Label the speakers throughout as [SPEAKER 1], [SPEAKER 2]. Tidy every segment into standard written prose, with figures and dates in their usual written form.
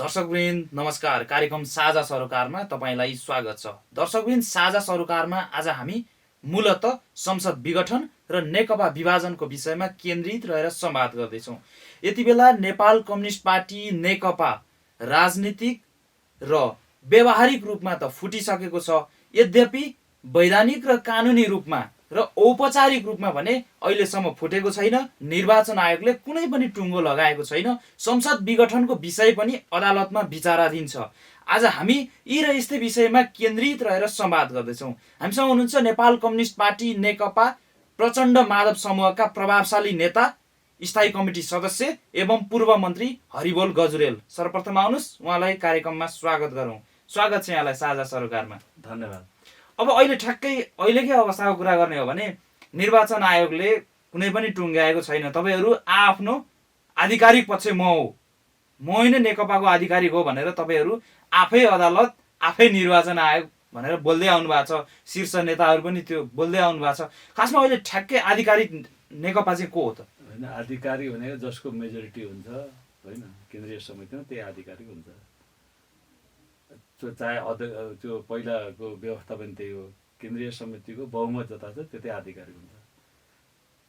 [SPEAKER 1] दर्शकवृन्द नमस्कार। कार्यक्रम साझा सरोकारमा तपाईलाई स्वागत छ। दर्शकवृन्द, साझा सरोकारमा आज हामी मूलत संसद विघटन र नेकपा विभाजनको विषयमा केन्द्रित रहेर संवाद गर्दैछौँ। यति बेला नेपाल कम्युनिस्ट पार्टी नेकपा राजनीतिक र व्यावहारिक रूपमा त फुटिसकेको छ, यद्यपि वैधानिक र कानुनी रूपमा र औपचारिक रूपमा भने अहिलेसम्म फुटेको छैन। निर्वाचन आयोगले कुनै पनि टुङ्गो लगाएको छैन। संसद विघटनको विषय पनि अदालतमा विचाराधीन छ। आज हामी यी र यस्तै विषयमा केन्द्रित रहेर संवाद गर्दैछौँ। हामीसँग हुनुहुन्छ नेपाल कम्युनिस्ट पार्टी नेकपा प्रचण्ड माधव समूहका प्रभावशाली नेता, स्थायी कमिटी सदस्य एवं पूर्व मन्त्री हरिबोल गजुरेल। सर्वप्रथम आउनुहोस्, उहाँलाई कार्यक्रममा स्वागत गरौँ। स्वागत छ यहाँलाई साझा सरोकारमा।
[SPEAKER 2] धन्यवाद।
[SPEAKER 1] अब अहिले ठ्याक्कै अहिलेकै अवस्थाको कुरा गर्ने हो भने निर्वाचन आयोगले कुनै पनि टुङ्ग्याएको छैन। तपाईँहरू आफ्नो आधिकारिक पक्ष म नै नेकपाको आधिकारिक हो भनेर तपाईँहरू आफै अदालत, आफै निर्वाचन आयोग भनेर बोल्दै आउनु भएको छ। शीर्ष नेताहरू पनि त्यो बोल्दै आउनु भएको छ। खासमा अहिले ठ्याक्कै आधिकारिक नेकपा चाहिँ को हो त?
[SPEAKER 2] होइन, आधिकारिक भनेको जसको मेजोरिटी हुन्छ, होइन, केन्द्रीय समितिमा त्यही आधिकारिक हुन्छ। चाहे त्यो पहिलाको व्यवस्था पनि त्यही हो, केन्द्रीय समितिको बहुमत जता छ त्यो चाहिँ आधिकारिक हुन्छ।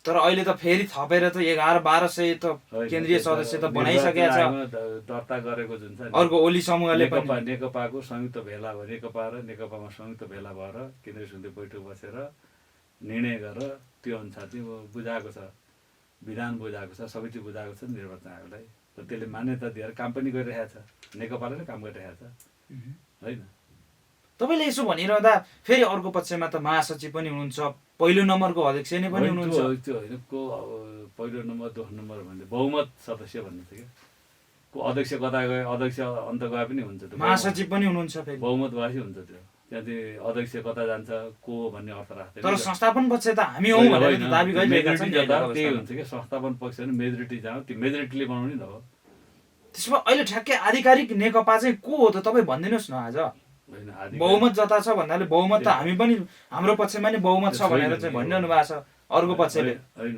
[SPEAKER 1] तर अहिले त फेरि थपेर त 1100-1200 त केन्द्रीय सदस्य त बनाइसकेको छ।
[SPEAKER 2] दर्ता गरेको जुन छ
[SPEAKER 1] अर्को ओली समूहले
[SPEAKER 2] नेकपाको संयुक्त भेला भयो, नेकपा र नेकपामा संयुक्त भेला भएर केन्द्रीय समिति बैठक बसेर निर्णय गरेर त्यो अनुसार चाहिँ बुझाएको छ, विधान बुझाएको छ, सबै चिज बुझाएको छ निर्वाचन आयोगलाई। र त्यसले मान्यता दिएर काम पनि गरिरहेको छ, नेकपाले नै काम गरिरहेको छ, होइन।
[SPEAKER 1] तपाईँले यसो भनिरहँदा फेरि अर्को पक्षमा त महासचिव पनि हुनुहुन्छ, पहिलो नम्बरको अध्यक्ष नै पनि हुनुहुन्छ।
[SPEAKER 2] त्यो होइन, को पहिलो नम्बर दोस्रो नम्बर भन्ने बहुमत सदस्य भन्ने छ क्या। को अध्यक्ष कता गए, अध्यक्ष अन्त गए पनि हुन्छ, त्यो
[SPEAKER 1] महासचिव पनि हुनुहुन्छ, फेरि
[SPEAKER 2] बहुमत भएपछि हुन्छ। त्यो त्यहाँ चाहिँ अध्यक्ष कता जान्छ को भन्ने अर्थ राख्दैन।
[SPEAKER 1] तर संस्थापन पक्ष त हामी हौँ भनेर दाबी गरिरहेका छन्।
[SPEAKER 2] त्यही हुन्छ कि संस्थापन पक्ष भने मेजोरिटी जाऊ, त्यो मेजोरिटीले बनाउने त हो।
[SPEAKER 1] त्यसो भए अहिले ठ्याक्कै आधिकारिक नेकपा चाहिँ को हो त? तपाईँ भनिदिनुहोस् न। आज बहुमत जता छ भन्नाले बहुमत त हामी पनि, हाम्रो पक्षमा नि बहुमत छ भनेर चाहिँ भनिरहनु भएको छ अर्को पक्षले।
[SPEAKER 2] होइन,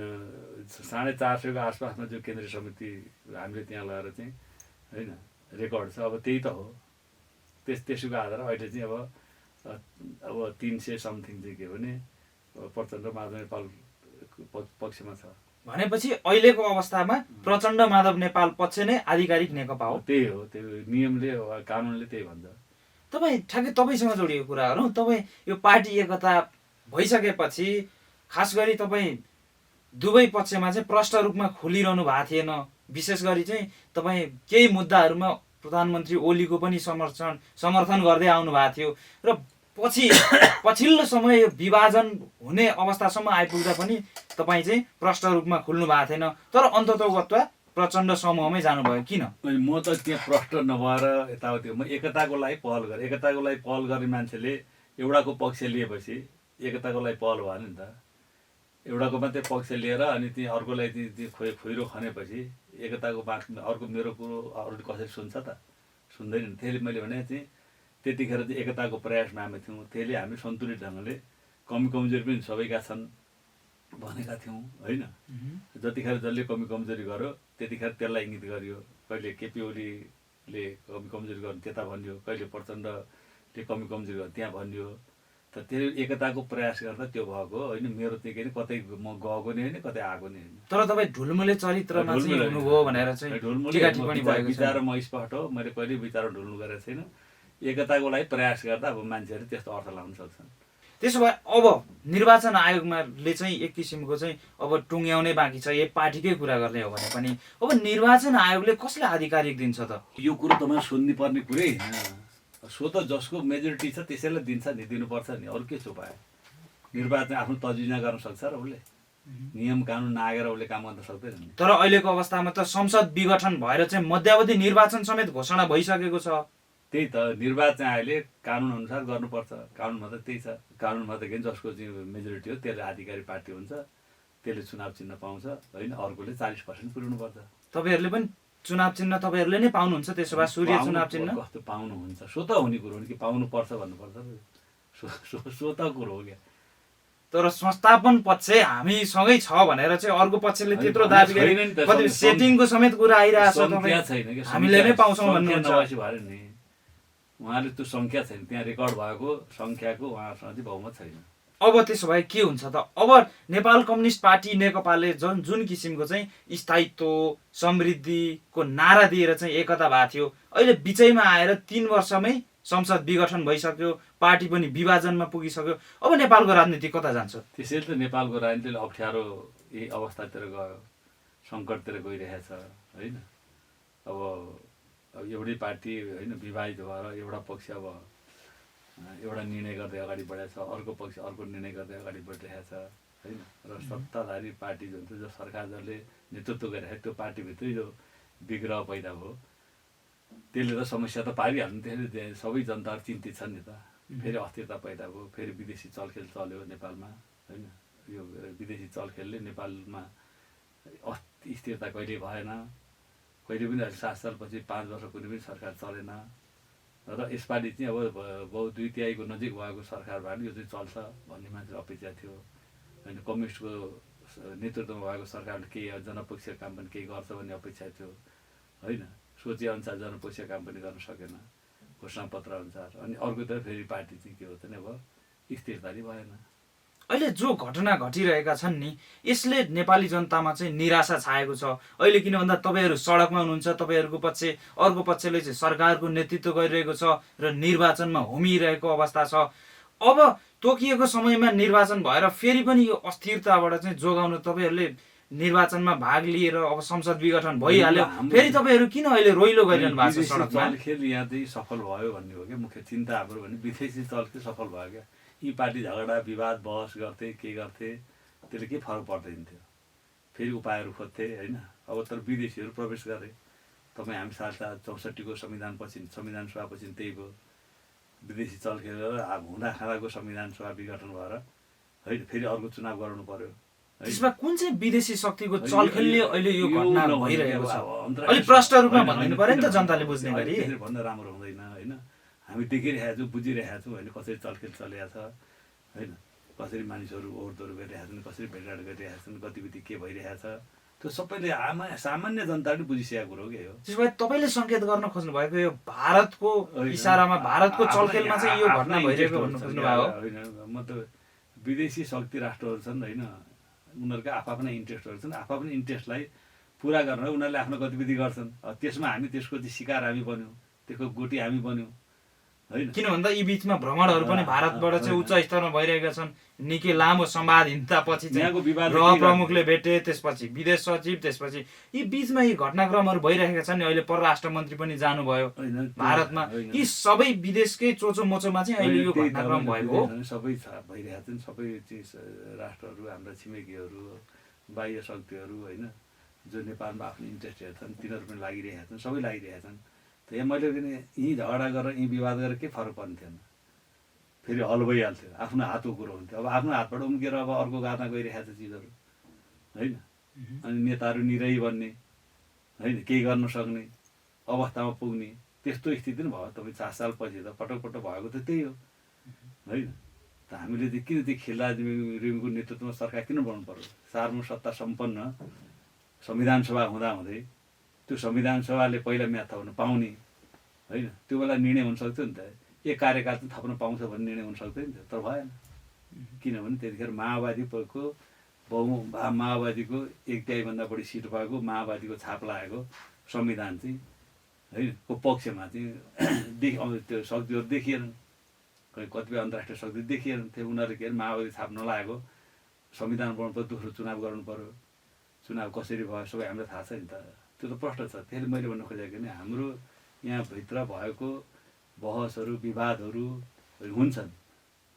[SPEAKER 2] 450 को आसपासमा जो केन्द्रीय समिति हामीले त्यहाँ लगाएर चाहिँ, होइन, रेकर्ड छ। अब त्यही त हो। त्यसको आधार अहिले चाहिँ अब 300 समथिङ चाहिँ के भने प्रचण्ड माधव नेपाल पक्षमा छ
[SPEAKER 1] भनेपछि अहिलेको अवस्थामा प्रचण्ड माधव नेपाल पक्ष नै आधिकारिक नेकपा हो।
[SPEAKER 2] त्यही हो, त्यो नियमले कानुनले त्यही भन्छ।
[SPEAKER 1] तपाईँ ठ्याक्कै तपाईँसँग जोडिएको कुरा गरौँ। तपाईँ यो पार्टी एकता भइसकेपछि खास गरी तपाईँ दुवै पक्षमा चाहिँ प्रष्ट रूपमा खोलिरहनु भएको थिएन। विशेष गरी चाहिँ तपाईँ केही मुद्दाहरूमा प्रधानमन्त्री ओलीको पनि समर्थन गर्दै आउनु भएको थियो र पछिल्लो समय यो विभाजन हुने अवस्थासम्म आइपुग्दा पनि तपाईँ चाहिँ प्रष्ट रूपमा खोल्नु भएको थिएन। तर अन्ततोगत्वा प्रचण्ड समूहमै जानुभयो। किन?
[SPEAKER 2] म त त्यहाँ प्रष्ट नभएर यताउति म एकताको लागि पहल गरेँ। एकताको लागि पहल गर्ने मान्छेले एउटाको पक्ष लिएपछि एकताको लागि पहल भयो नि त। एउटाको मात्रै पक्ष लिएर अनि त्यहाँ अर्कोलाई चाहिँ खुइरो खनेपछि एकताको अर्को मेरो कुरो अरूले कसरी सुन्छ त? सुन्दैन। त्यसले मैले भने चाहिँ त्यतिखेर चाहिँ एकताको प्रयासमा हामी थियौँ। त्यसले हामी सन्तुलित ढङ्गले कमी कमजोरी पनि सबैका छन् भनेका थियौँ, होइन। जतिखेर जसले कमी कमजोरी गर्यो त्यतिखेर त्यसलाई इङ्गित गरियो। कहिले केपी ओलीले कमी कमजोरी गर्नु त्यता भनियो, कहिले प्रचण्डले कमी कमजोरी गर्नु त्यहाँ भनियो। त त्यो एकताको प्रयास गर्दा त्यो भएको, होइन। मेरो चाहिँ के कतै म गएको नि होइन, कतै आएको नि होइन।
[SPEAKER 1] तर तपाईँ ढुलमुले चरित्रमा चाहिँ हुनुभयो भनेर चाहिँ
[SPEAKER 2] विचार म स्पष्ट हो, मैले कहिले विचार ढुल्नु गरेको छैन। एकताको लागि प्रयास गर्दा अब मान्छेहरू त्यस्तो अर्थ लाउन सक्छन्।
[SPEAKER 1] त्यसो भए अब निर्वाचन आयोगले चाहिँ एक किसिमको चाहिँ अब टुङ्ग्याउनै बाँकी छ। यो पार्टीकै कुरा गर्ने हो भने पनि अब निर्वाचन आयोगले कसले आधिकारिक दिन्छ त?
[SPEAKER 2] यो कुरो तपाईँ सुन्नु पर्ने कुरै होइन। सो त जसको मेजोरिटी छ त्यसैलाई दिन्छ नि, दिनुपर्छ नि। अरू के चुपायो? निर्वाचन आफ्नो तर्जुमा गर्न सक्छ र उसले? नियम कानुन नआगेर उसले काम गर्न सक्दैन नि।
[SPEAKER 1] तर अहिलेको अवस्थामा त संसद विघटन भएर चाहिँ मध्यावधि निर्वाचन समेत घोषणा भइसकेको छ।
[SPEAKER 2] त्यही त, निर्वाचन आयोगले कानुन अनुसार गर्नुपर्छ। कानुनमा त त्यही छ। कानुनमा त के जसको चाहिँ मेजोरिटी हो त्यसले आधिकारिक पार्टी हुन्छ, त्यसले चुनाव चिन्ह पाउँछ, होइन। अर्कोले 40% पुर्याउनुपर्छ।
[SPEAKER 1] तपाईँहरूले पनि चुनाव चिन्ह तपाईँहरूले नै पाउनुहुन्छ? त्यसो भए सूर्य चुनाव चिन्ह
[SPEAKER 2] कस्तो पाउनुहुन्छ? सो त हुने कुरो हो कि पाउनुपर्छ भन्नुपर्छ। सो त कुरो हो क्या।
[SPEAKER 1] तर संस्थापन पक्ष हामीसँगै छ भनेर चाहिँ अर्को पक्षले त्यत्रो दाबी गरे।
[SPEAKER 2] छैन नि त,
[SPEAKER 1] कति सेटिङको समेत कुरा आइरहेछ
[SPEAKER 2] सङ्ख्या छैन कि,
[SPEAKER 1] हामीले नै पाउँछौँ
[SPEAKER 2] सङ्ख्या
[SPEAKER 1] भन्नुहुन्छ।
[SPEAKER 2] नभएपछि भएन नि। उहाँले त्यो सङ्ख्या छैन, त्यहाँ रेकर्ड भएको सङ्ख्याको उहाँसँग चाहिँ बहुमत छैन।
[SPEAKER 1] अब त्यसो भए के हुन्छ त? अब नेपाल कम्युनिस्ट पार्टी नेकपाले जुन किसिमको चाहिँ स्थायित्व समृद्धिको नारा दिएर चाहिँ एकता भएको थियो, अहिले बिचैमा आएर 3 वर्षमै संसद विघटन भइसक्यो, पार्टी पनि विभाजनमा पुगिसक्यो। अब नेपालको राजनीति कता जान्छ?
[SPEAKER 2] त्यसैले त नेपालको राजनीतिले अप्ठ्यारो यही अवस्थातिर गयो, सङ्कटतिर गइरहेछ होइन। अब एउटै पार्टी होइन विभाजित भएर एउटा पक्ष अब एउटा निर्णय गर्दै अगाडि बढेको छ, अर्को पक्ष अर्को निर्णय गर्दै अगाडि बढिरहेको छ होइन। र सत्ताधारी पार्टी जुन थियो, जो सरकार जसले नेतृत्व गरिरहेको त्यो पार्टीभित्रै जो विग्रह पैदा भयो, त्यसले त समस्या त पारिहाल्नु। त्यसले सबै जनताहरू चिन्तित छन् नि त। फेरि अस्थिरता पैदा भयो, फेरि विदेशी चलखेल चल्यो नेपालमा होइन। यो विदेशी चलखेलले नेपालमा स्थिरता कहिले भएन, कहिले पनि अहिले 7 सालपछि 5 वर्ष कुनै पनि सरकार चलेन। र यसपालि चाहिँ अब 2/3 नजिक भएको सरकार भएर यो चाहिँ चल्छ भन्ने मान्छे अपेक्षा थियो होइन। कम्युनिस्टको नेतृत्वमा भएको सरकारले केही जनपक्षीय काम पनि केही गर्छ भन्ने अपेक्षा थियो होइन। सोचेअनुसार जनपक्षीय काम पनि गर्न सकेन घोषणापत्र अनुसार। अनि अर्कोतिर फेरि पार्टी चाहिँ के हो त नि, अब स्थिरता नै भएन।
[SPEAKER 1] अहिले जो घटना घटिरहेका छन् नि, यसले नेपाली जनतामा चाहिँ निराशा छाएको छ अहिले। किन भन्दा तपाईँहरू सडकमा हुनुहुन्छ, तपाईँहरूको पक्ष अर्को पक्षले चाहिँ सरकारको नेतृत्व गरिरहेको छ र निर्वाचनमा होमिरहेको अवस्था छ। अब तोकिएको समयमा निर्वाचन भएर फेरि पनि यो अस्थिरताबाट चाहिँ जोगाउन तपाईँहरूले निर्वाचनमा भाग लिएर अब संसद विघटन भइहाल्यो, फेरि तपाईँहरू किन अहिले रोइलो गरिरहनु भएको छ सडकमा?
[SPEAKER 2] चलखेल यहाँ चाहिँ सफल भयो भन्ने हो क्या मुख्य चिन्ता हाम्रो। भने विदेशी चलखेल सफल भयो क्या। यी पार्टी झगडा विवाद बहस गर्थे, के गर्थे, त्यसले के फरक पर्दैन थियो। फेरि उपायहरू खोज्थे होइन। अब तर विदेशीहरू प्रवेश गरे। तपाईँ हामी 1964 संविधानपछि, संविधान सभापछि त्यही भयो। विदेशी चलखेल हुँदाखाँदाको संविधान सभा विघटन भएर होइन फेरि अर्को चुनाव गराउनु पर्यो।
[SPEAKER 1] त्यसमा कुन चाहिँ विदेशी शक्तिको चलखेलले अहिले यो घटना भइरहेको छ? अलिक प्रष्ट रूपमा भनिदिनु पर्यो नि त जनताले बुझ्ने गरी।
[SPEAKER 2] भन्दा राम्रो हुँदैन होइन। हामी देखिरहेका छौँ, बुझिरहेका छौँ होइन, कसरी चलखेल चलेको छ होइन। कसरी मानिसहरू ओहोरदोहोर गरिरहेका छन्, कसरी भेटघाट गरिरहेका छन्, गतिविधि के भइरहेको छ, त्यो सबैले सामान्य जनताले बुझिसकेको कुरो हो कि हो।
[SPEAKER 1] त्यसो भए तपाईँले सङ्केत गर्न खोज्नु भएको यो भारतको इसारामा, भारतको चलखेलमा चाहिँ यो घटना भइरहेको भन्नु खोज्नु भएको
[SPEAKER 2] होइन। म त विदेशी शक्ति राष्ट्रहरू छन् होइन, उनीहरूका आफ्नै इन्ट्रेस्टहरू छन्। आफ्नै इन्ट्रेस्टलाई पुरा गर्न उनीहरूले आफ्नो गतिविधि गर्छन्। त्यसमा हामी त्यसको चाहिँ शिकार हामी बन्यौँ, त्यसको गोटी हामी बन्यौँ होइन।
[SPEAKER 1] किन भन्दा यी बिचमा भ्रमणहरू पनि भारतबाट चाहिँ उच्च स्तरमा भइरहेका छन्। निकै लामो संवादहीनतापछि चाहिँ गृह प्रमुखले भेटे, त्यसपछि विदेश सचिव, त्यसपछि यी बिचमा यी घटनाक्रमहरू भइरहेका छन्। अहिले परराष्ट्र मन्त्री पनि जानुभयो भारतमा। यी सबै विदेशकै चोचो मोचोमा चाहिँ अहिले यो घटनाक्रम भएको हो।
[SPEAKER 2] सबै भइरहेका छन्। सबै चिज राष्ट्रहरू, हाम्रा छिमेकीहरू, बाह्य शक्तिहरू होइन, जो नेपालमा आफ्नो इन्ट्रेस्ट हेर्छन् तिनीहरू पनि लागिरहेका छन्। सबै लागिरहेका छन्। त यहाँ मैले पनि यहीँ झगडा गरेर यहीँ विवाद गरेर के फरक पर्ने थिएन। फेरि हल भइहाल्थ्यो। आफ्नो हातको कुरो हुन्थ्यो। अब आफ्नो हातबाट उम्केर अब अर्को गाता गइरहेको छ चिजहरू होइन। अनि नेताहरू निरै बन्ने होइन, केही गर्न सक्ने अवस्थामा पुग्ने त्यस्तो स्थिति नै भयो। तपाईँ 4 सालपछि त पटक पटक भएको त त्यही हो होइन। त हामीले चाहिँ किन त्यो खिल्ला रेग्मीको नेतृत्वमा सरकार किन बनाउनु पर्यो? सार्वसत्ता सम्पन्न संविधान सभा हुँदाहुँदै त्यो संविधान सभाले पहिला म्याद थप्न पाउने होइन, त्यो बेला निर्णय हुनसक्थ्यो नि त। एक कार्यकाल चाहिँ थप्न पाउँछ भन्ने निर्णय हुनसक्थ्यो नि त, तर भएन। किनभने त्यतिखेर माओवादीको माओवादीको 1/3 बढी सिट भएको, माओवादीको छाप लागेको संविधान चाहिँ होइन को पक्षमा चाहिँ त्यो शक्तिहरू देखिएनन्। कतिपय अन्तर्राष्ट्रिय शक्ति देखिएनन्। त्यो उनीहरूले के अरे माओवादी छाप नलागेको संविधान बनाउनु पर्यो, दोस्रो चुनाव गर्नु पर्यो। चुनाव कसरी भयो सबै हामीलाई थाहा छ नि त। त्यो त प्रश्न छ। त्यसले मैले भन्न खोजेको नि हाम्रो यहाँभित्र भएको बहसहरू विवादहरू हुन्छन्,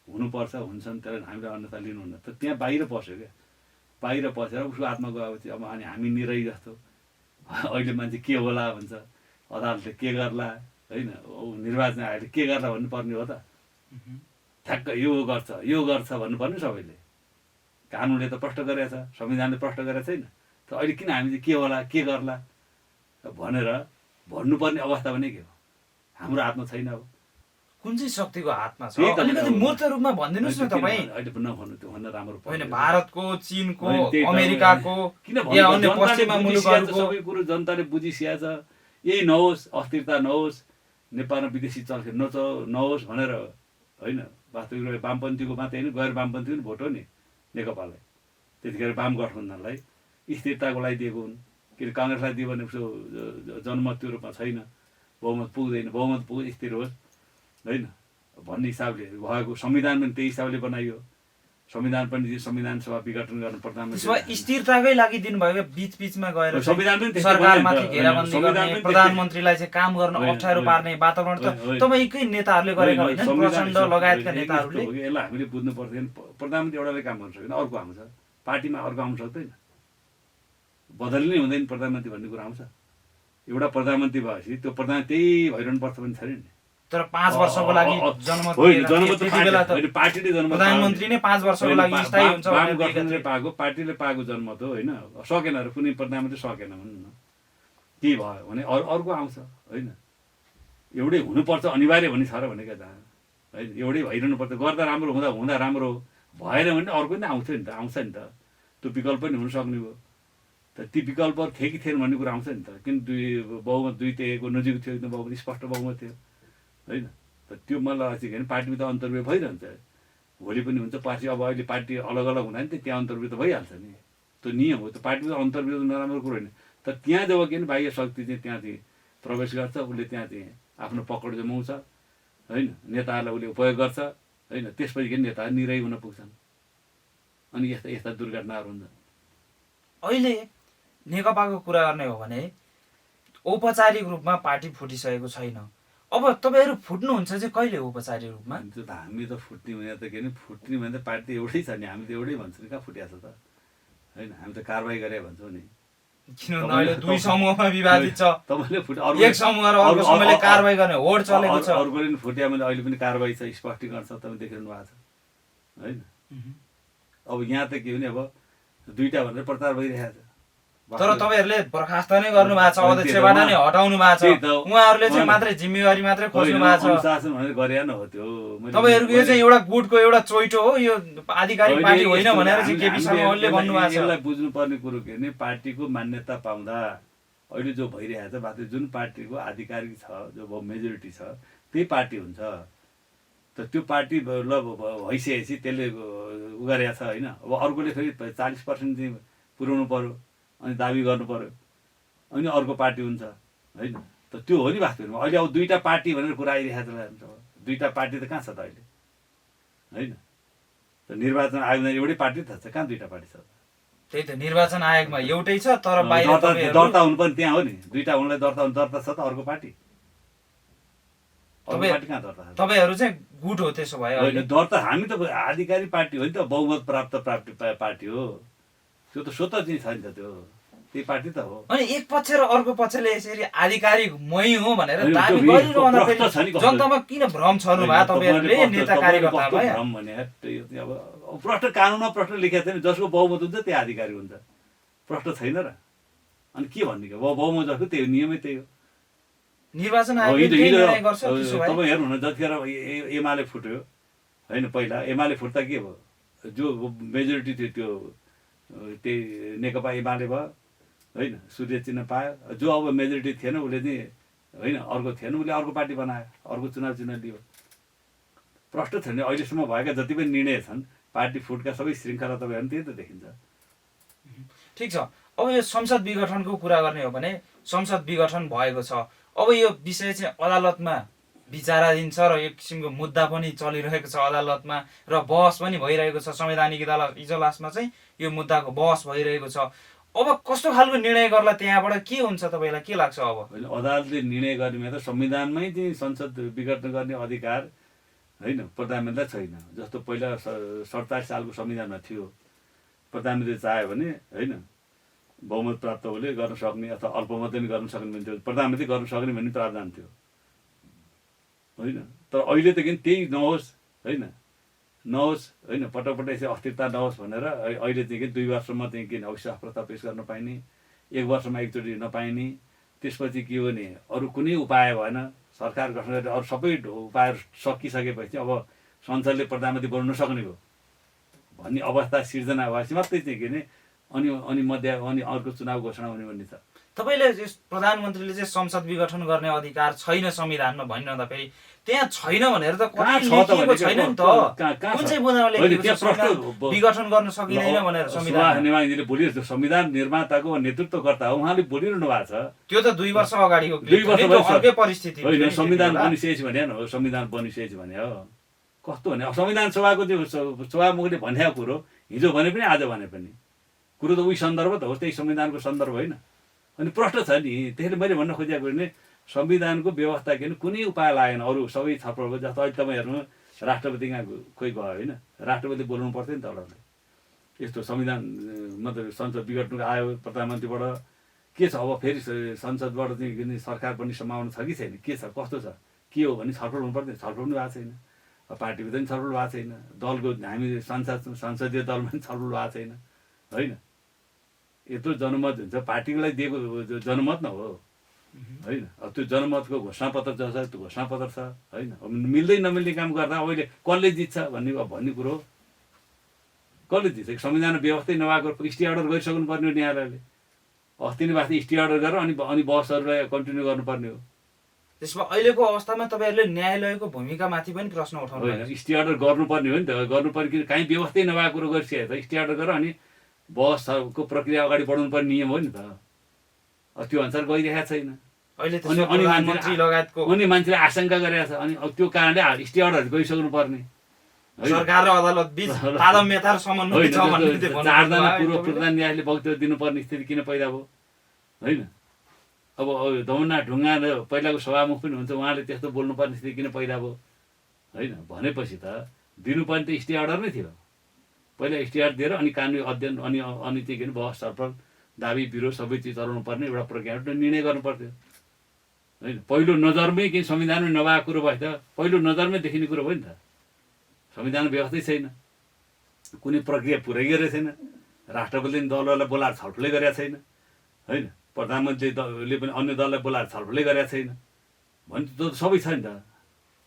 [SPEAKER 2] हुनुपर्छ, हुन्छन्, तर हामीले अन्यथा लिनुहुन्न। त त्यहाँ बाहिर पस्यो क्या। बाहिर पसेर उसको हातमा गएपछि अब अनि हामी निरै जस्तो अहिले मान्छे के होला भन्छ, अदालतले के गर्ला होइन, निर्वाचन आयोगले के गर्ला भन्नुपर्ने हो त। ठ्याक्क यो गर्छ भन्नुपर्ने सबैले। कानुनले त प्रष्ट गरेको छ, संविधानले प्रष्ट गरेको छैन। त अहिले किन हामी चाहिँ के होला के गर्ला भनेर भन्नुपर्ने अवस्था पनि के हो? हाम्रो हातमा छैन। अब
[SPEAKER 1] कुन चाहिँ शक्तिको हातमा छ
[SPEAKER 2] त्यही त
[SPEAKER 1] अलिकति
[SPEAKER 2] अब-
[SPEAKER 1] मूर्त रूपमा भनिदिनुहोस् न तपाईँ।
[SPEAKER 2] अहिले नभन्नु त्यो भन्न राम्रो
[SPEAKER 1] होइन
[SPEAKER 2] पर्दैन।
[SPEAKER 1] भारतको, चीनको,
[SPEAKER 2] होइन, त्यही त अब-
[SPEAKER 1] अमेरिकाको
[SPEAKER 2] किन
[SPEAKER 1] या
[SPEAKER 2] भन्नु,
[SPEAKER 1] अन्य
[SPEAKER 2] जनताले
[SPEAKER 1] पश्चिमा
[SPEAKER 2] बुझिसकेको छ,
[SPEAKER 1] मुलुकहरूको
[SPEAKER 2] सबै कुरो जनताले बुझिसकेको छ। यही नहोस्, अस्थिरता नहोस्, नेपालमा विदेशी चलखेल नहोस् भनेर होइन। वास्तविक रूपमा वामपन्थीको मात्रै होइन, गैर वामपन्थीको पनि भोट हो नि नेकपालाई। त्यतिखेर वाम गठबन्धनलाई स्थिरताको लागि दिएको हुन्। किन काङ्ग्रेसलाई दियो भने उसको जनमत त्यो रूपमा छैन, बहुमत पुग्दैन। बहुमत स्थिर होस् होइन भन्ने हिसाबले भएको। संविधान पनि त्यही हिसाबले बनाइयो। संविधान पनि संविधान सभा विघटन गर्न प्रधानमन्त्री
[SPEAKER 1] स्थिरताकै लागि दिनुभयो क्या, बीच बीचमा गएर
[SPEAKER 2] संविधान पनि त्यस्तै
[SPEAKER 1] सरकारमाथि
[SPEAKER 2] बनायो नि त।
[SPEAKER 1] घेराबन्दी
[SPEAKER 2] संविधान
[SPEAKER 1] गर्ने,
[SPEAKER 2] पनि त्यस्तै।
[SPEAKER 1] प्रधानमन्त्रीलाई चाहिँ काम गर्न
[SPEAKER 2] होइन,
[SPEAKER 1] अप्ठ्यारो
[SPEAKER 2] होइन।
[SPEAKER 1] पार्ने वातावरण त
[SPEAKER 2] होइन, होइन।
[SPEAKER 1] तपाईँकै नेताहरूले गरेका होइन, प्रचण्ड लगायतका
[SPEAKER 2] यस्तो
[SPEAKER 1] नेताहरूले।
[SPEAKER 2] हो कि यसलाई हामीले बुझ्नु पर्थ्यो। प्रधानमन्त्री एउटाले काम गर्न सक्दैन, अर्को आउँछ पार्टीमा, अर्को आउनु सक्दैन। बदली नै हुँदैन प्रधानमन्त्री भन्ने कुरा आउँछ। एउटा प्रधानमन्त्री भएपछि त्यो प्रधान त्यही भइरहनुपर्छ पनि छैन नि।
[SPEAKER 1] तर 5 वर्षको लागि जनमत
[SPEAKER 2] होइन,
[SPEAKER 1] दिएर
[SPEAKER 2] जनमत
[SPEAKER 1] त्यति बेला त
[SPEAKER 2] होइन, पार्टीले जनमत
[SPEAKER 1] प्रधानमन्त्री नै 5 वर्षको लागि स्थायी हुन्छ
[SPEAKER 2] वाम
[SPEAKER 1] भनेर
[SPEAKER 2] गठबन्धनले
[SPEAKER 1] दिएका थिए।
[SPEAKER 2] पाएको, पार्टीले पाएको जनमत हो होइन। सकेन अरे कुनै प्रधानमन्त्री सकेन भन्नु न, के भयो भने अर्को आउँछ होइन। एउटै हुनुपर्छ अनिवार्य भन्ने छ र भनेको त होइन। एउटै भइरहनु पर्छ, गर्दा राम्रो, हुँदा राम्रो, भएन भने अर्को नै आउँछ नि त, आउँछ नि त। त्यो विकल्प पनि हुनसक्ने हो। त ती विकल्पहरू थिए कि थिएन भन्ने कुरा आउँछ नि त। किन बहुमत दुई तयको नजिक थियो, एकदम बहुमत स्पष्ट बहुमत थियो होइन। त त्यो मलाई चाहिँ होइन, पार्टीमा त अन्तर्व्यय भइरहन्छ, भोलि पनि हुन्छ। पार्टी अब अहिले पार्टी अलग अलग हुँदा नि त त्यहाँ अन्तर्व्यय त भइहाल्छ नि, त्यो नियम हो। त्यो पार्टीमा त अन्तर्व्यय नराम्रो कुरो होइन। तर त्यहाँ जब के बाह्य शक्ति चाहिँ त्यहाँ चाहिँ प्रवेश गर्छ, उसले त्यहाँ चाहिँ आफ्नो पकड जमाउँछ होइन, नेताहरूलाई उसले उपयोग गर्छ होइन। त्यसपछि के नेताहरू निरै हुन पुग्छन् अनि यस्ता यस्ता दुर्घटनाहरू हुन्छन्।
[SPEAKER 1] अहिले नेकपाको कुरा गर्ने हो भने औपचारिक रूपमा पार्टी फुटिसकेको छैन। अब तपाईँहरू फुट्नुहुन्छ चाहिँ कहिले औपचारिक रूपमा?
[SPEAKER 2] त्यो त हामी त फुट्ने भने त के अरे, फुट्ने भने त पार्टी त एउटै छ नि, हामी त एउटै भन्छौँ नि, कहाँ फुटिया छ त होइन। हामी त कारवाही गरे भन्छौँ नि।
[SPEAKER 1] किनभने अहिले दुई समूहमा विभाजित छ,
[SPEAKER 2] तपाईँले
[SPEAKER 1] एक समूह र अर्को समूहले कारवाही गर्ने होड चलेको छ।
[SPEAKER 2] अर्कोले पनि फुट्या भने अहिले पनि कारवाही छ, स्पष्टीकरण छ, तपाईँ देखिरहनु भएको छ होइन। अब यहाँ त के भने अब दुईटा भनेर प्रचार भइरहेको छ।
[SPEAKER 1] तर तपाईँहरूले बर्खास्त नै गर्नु भएको छ, अध्यक्षबाट नै हटाउनु भएको छ, उहाँहरूले चाहिँ मात्रै जिम्मेवारी मात्रै खोज्नु भएको छ।
[SPEAKER 2] अनुशासन भनेर गरे न हो त्यो।
[SPEAKER 1] तपाईँहरूको यो चाहिँ एउटा गुटको एउटा चोइटो हो, यो आधिकारिक पार्टी होइन भनेर चाहिँ केपी शर्मा ओलीले भन्नुभएको छ।
[SPEAKER 2] यसलाई बुझ्नुपर्ने कुरो के भने, पार्टीको मान्यता पाउँदा अहिले जो भइरहेको छ वास्तव जुन पार्टीको आधिकारिक छ, जो मेजोरिटी छ, त्यही पार्टी हुन्छ। त त्यो पार्टी ल भइसकेपछि त्यसले उ गरेको छ होइन। अब अर्कोले फेरि 40% चाहिँ पुर्याउनु पर्यो अनि दाबी गर्नु पर्यो अनि अर्को पार्टी हुन्छ होइन। त त्यो हो नि वास्तवमा। अहिले अब दुईटा पार्टी भनेर कुरा आइरहेको छ। दुईटा पार्टी त कहाँ छ त अहिले होइन। त निर्वाचन आयोगमा एउटै पार्टी त छ, कहाँ दुईटा पार्टी छ?
[SPEAKER 1] त्यही त निर्वाचन आयोगमा एउटै छ, तर बाहिर
[SPEAKER 2] दर्ता हुनु पनि त्यहाँ हो नि। दुईटा हुनुलाई दर्ता छ त अर्को पार्टी, अर्को पार्टी कहाँ दर्ता छ?
[SPEAKER 1] तपाईँहरू चाहिँ गुट हो त्यसो भए?
[SPEAKER 2] होइन, दर्ता हामी त आधिकारिक पार्टी हो नि त, बहुमत प्राप्त पार्टी हो त्यो त। स्वतः चाहिँ छ नि त त्यो, त्यही पार्टी त हो।
[SPEAKER 1] अनि एक पक्ष र अर्को पक्षले यसरी आधिकारिक मै हो भनेर
[SPEAKER 2] होइन,
[SPEAKER 1] दाबी
[SPEAKER 2] त्यो
[SPEAKER 1] गरिरहँदा
[SPEAKER 2] प्रश्न छ नि कस्तो।
[SPEAKER 1] जनतामा किन भ्रम छर्नु भयो तपाईँहरूले, नेता कार्यकर्तालाई?
[SPEAKER 2] भ्रम भने अब प्रश्न कानुनमा प्रश्न लेखेको छैन, जसको बहुमत हुन्छ त्यही आधिकारिक हुन्छ, प्रश्न छैन र। अनि के भन्ने कि बहुमत जसको त्यही नियमै त्यही हो।
[SPEAKER 1] निर्वाचन आयोगले के निर्णय गर्छ त्यसो भए?
[SPEAKER 2] तपाईँ हेर्नु न, जतिखेर एमाले फुट्यो होइन, पहिला एमाले फुट्दा के भयो, जो मेजोरिटी थियो त्यो त्यही नेकपा एमाले भयो होइन, सूर्य चिन्ह पायो। जो अब मेजोरिटी थिएन उसले चाहिँ होइन, अर्को थिएन, उसले अर्को पार्टी बनायो, अर्को चुनाव चिन्ह लियो। प्रश्न छैन। अहिलेसम्म भएका जति पनि निर्णय छन् पार्टी फुटका सबै श्रृङ्खला तपाईँहरू त्यही त देखिन्छ।
[SPEAKER 1] ठिक छ। अब यो संसद विघटनको कुरा गर्ने हो भने संसद विघटन भएको छ, अब यो विषय चाहिँ अदालतमा विचाराधीन छ र एक किसिमको मुद्दा पनि चलिरहेको छ अदालतमा र बहस पनि भइरहेको छ। संवैधानिक इजलासमा चाहिँ यो मुद्दाको बहस भइरहेको छ। अब कस्तो खालको निर्णय गर्ला, त्यहाँबाट के हुन्छ, तपाईँलाई के लाग्छ? अब
[SPEAKER 2] होइन, अदालतले निर्णय गर्ने त संविधानमै चाहिँ संसद विघटन गर्ने अधिकार होइन प्रधानमन्त्रीलाई छैन। जस्तो पहिला 47 सालको संविधानमा थियो, प्रधानमन्त्री चाह्यो भने होइन बहुमत प्राप्त उसले गर्न सक्ने अथवा अल्पमत पनि गर्न सक्ने भन्ने थियो, प्रधानमन्त्री गर्न सक्ने भन्ने प्रावधान थियो होइन। तर अहिले त किन त्यही नहोस् होइन, नहोस् होइन, पटक यसै अस्थिरता नहोस् भनेर अहिले चाहिँ 2 वर्षमा चाहिँ किन अविश्वास प्रस्ताव पेश गर्न पाइने, 1 वर्षमा एकचोटि नपाइने, त्यसपछि के हो भने अरू कुनै उपाय भएन सरकार गठन गरेर अरू सबै उपायहरू सकिसकेपछि अब संसदले प्रधानमन्त्री बनाउन नसक्ने भयो भन्ने अवस्था सिर्जना भएपछि मात्रै चाहिँ के अरे अनि अर्को चुनाव घोषणा हुने भन्ने छ।
[SPEAKER 1] तपाईँले प्रधानमन्त्रीले चाहिँ संसद विघटन गर्ने अधिकार छैन संविधानमा भनिरहँदा फेरि त्यहाँ छैन भनेर त
[SPEAKER 2] कहाँ
[SPEAKER 1] कतै
[SPEAKER 2] छ त
[SPEAKER 1] लेखिएको
[SPEAKER 2] भनेको?
[SPEAKER 1] छैन नि त।
[SPEAKER 2] कहाँ
[SPEAKER 1] कुन
[SPEAKER 2] छ?
[SPEAKER 1] चाहिँ बुँदामा
[SPEAKER 2] होइन,
[SPEAKER 1] लेखिएको
[SPEAKER 2] त्यहाँ
[SPEAKER 1] छ
[SPEAKER 2] प्रश्न
[SPEAKER 1] संविधान विघटन गर्न सकिँदैन भनेर संविधान?
[SPEAKER 2] नेवाङजीले बोलिरहेको छ, संविधान निर्माताको नेतृत्वकर्ता हो, उहाँले बोलिरहनु भएको छ।
[SPEAKER 1] त्यो त 2 वर्ष अगाडिको
[SPEAKER 2] 2 वर्ष
[SPEAKER 1] त्यो अर्कै परिस्थिति थियो
[SPEAKER 2] होइन,
[SPEAKER 1] नि
[SPEAKER 2] संविधान
[SPEAKER 1] त्यति बेला।
[SPEAKER 2] बनिसकेपछि भने हो, संविधान बनिसकेपछि भने हो। कस्तो भने संविधान सभाको त्यो सभामुखले भनेको कुरो हिजो भने पनि आज भने पनि कुरो त उही सन्दर्भ त हो, त्यही संविधानको सन्दर्भ होइन। अनि प्रश्न छ नि, त्यसले मैले भन्न खोजेको भने संविधानको व्यवस्था के कुनै उपाय लागेन, अरू सबै छलफल भयो। जस्तो अहिले तपाईँ हेर्नु राष्ट्रपति कहाँ खोइ गयो होइन, राष्ट्रपति बोलाउनु पर्थ्यो नि त एउटा। यस्तो संविधान मतलब संसद विघटनको आयो प्रधानमन्त्रीबाट के छ, अब फेरि संसदबाट चाहिँ सरकार बन्ने सम्भावना छ कि छैन, के छ कस्तो छ के हो भने छलफल हुनु पर्थ्यो, छलफल पनि भएको छैन। पार्टीभित्र पनि छलफल भएको छैन, दलको हामी संसदीय दलमा पनि छलफल भएको छैन होइन। यत्रो जनमत हुन्छ, पार्टीलाई दिएको जनमत न हो होइन। अब त्यो जनमतको घोषणापत्र छ, त्यो घोषणापत्र छ होइन। अब मिल्दै नमिल्ने काम गर्दा अहिले कसले जित्छ भन्ने कुरो कसले जित्छ? संविधान व्यवस्थै नभएको स्टे अर्डर गरिसक्नु पर्ने हो न्यायालयले। अस्ति नै वास्ते स्टे अर्डर गरेर अनि बहसहरूलाई कन्टिन्यू गर्नुपर्ने हो।
[SPEAKER 1] त्यसमा अहिलेको अवस्थामा तपाईँहरूले न्यायालयको भूमिकामाथि पनि प्रश्न उठाउनु
[SPEAKER 2] होइन, स्टे अर्डर गर्नुपर्ने हो नि त, गर्नुपर्ने कि काहीँ व्यवस्थै नभएको कुरो गरिसकेको त स्टे अर्डर गरेर अनि बहसको प्रक्रिया अगाडि बढाउनु पर्ने नियम हो नि त। त्यो अनुसार गइरहेको छैन।
[SPEAKER 1] अहिले त प्रधानमन्त्री लगायतको
[SPEAKER 2] अनि मान्छेले आशंका गरेको छ, अनि त्यो कारणले स्टे अर्डर गइसक्नु पर्ने।
[SPEAKER 1] सरकार र अदालत बीच तादम मेतार समन्वय छ भन्ने चाहिँ भन्नु
[SPEAKER 2] चारजना
[SPEAKER 1] भयो।
[SPEAKER 2] पूर्व प्रधान न्यायाधीशले वक्तव्य दिनुपर्ने स्थिति किन पैदा भयो होइन। अब दौना ढुङ्गा र पहिलाको सभामुख पनि हुन्छ, उहाँले त्यस्तो बोल्नुपर्ने स्थिति किन पैदा भयो होइन। भनेपछि त दिनुपर्ने त स्टे अर्डर नै थियो। पहिला स्टे अर्डर दिएर अनि कानुनी अध्ययन अनि चाहिँ के बहस छलफल दाबी विरोध सबै चिज चलाउनु पर्ने एउटा प्रक्रिया निर्णय गर्नु पर्थ्यो होइन। पहिलो नजरमै केही संविधानमै नभएको कुरो भए त पहिलो नजरमै देखिने कुरो भयो नि त। संविधान व्यवस्थै छैन, कुनै प्रक्रिया पुरै गरेको छैन, राष्ट्रपतिले पनि दलहरूलाई बोलाएर छलफलै गरेका छैन होइन। प्रधानमन्त्रीले पनि अन्य दललाई बोलाएर छलफलै गरेका छैन भने त्यो त सबै छ नि त।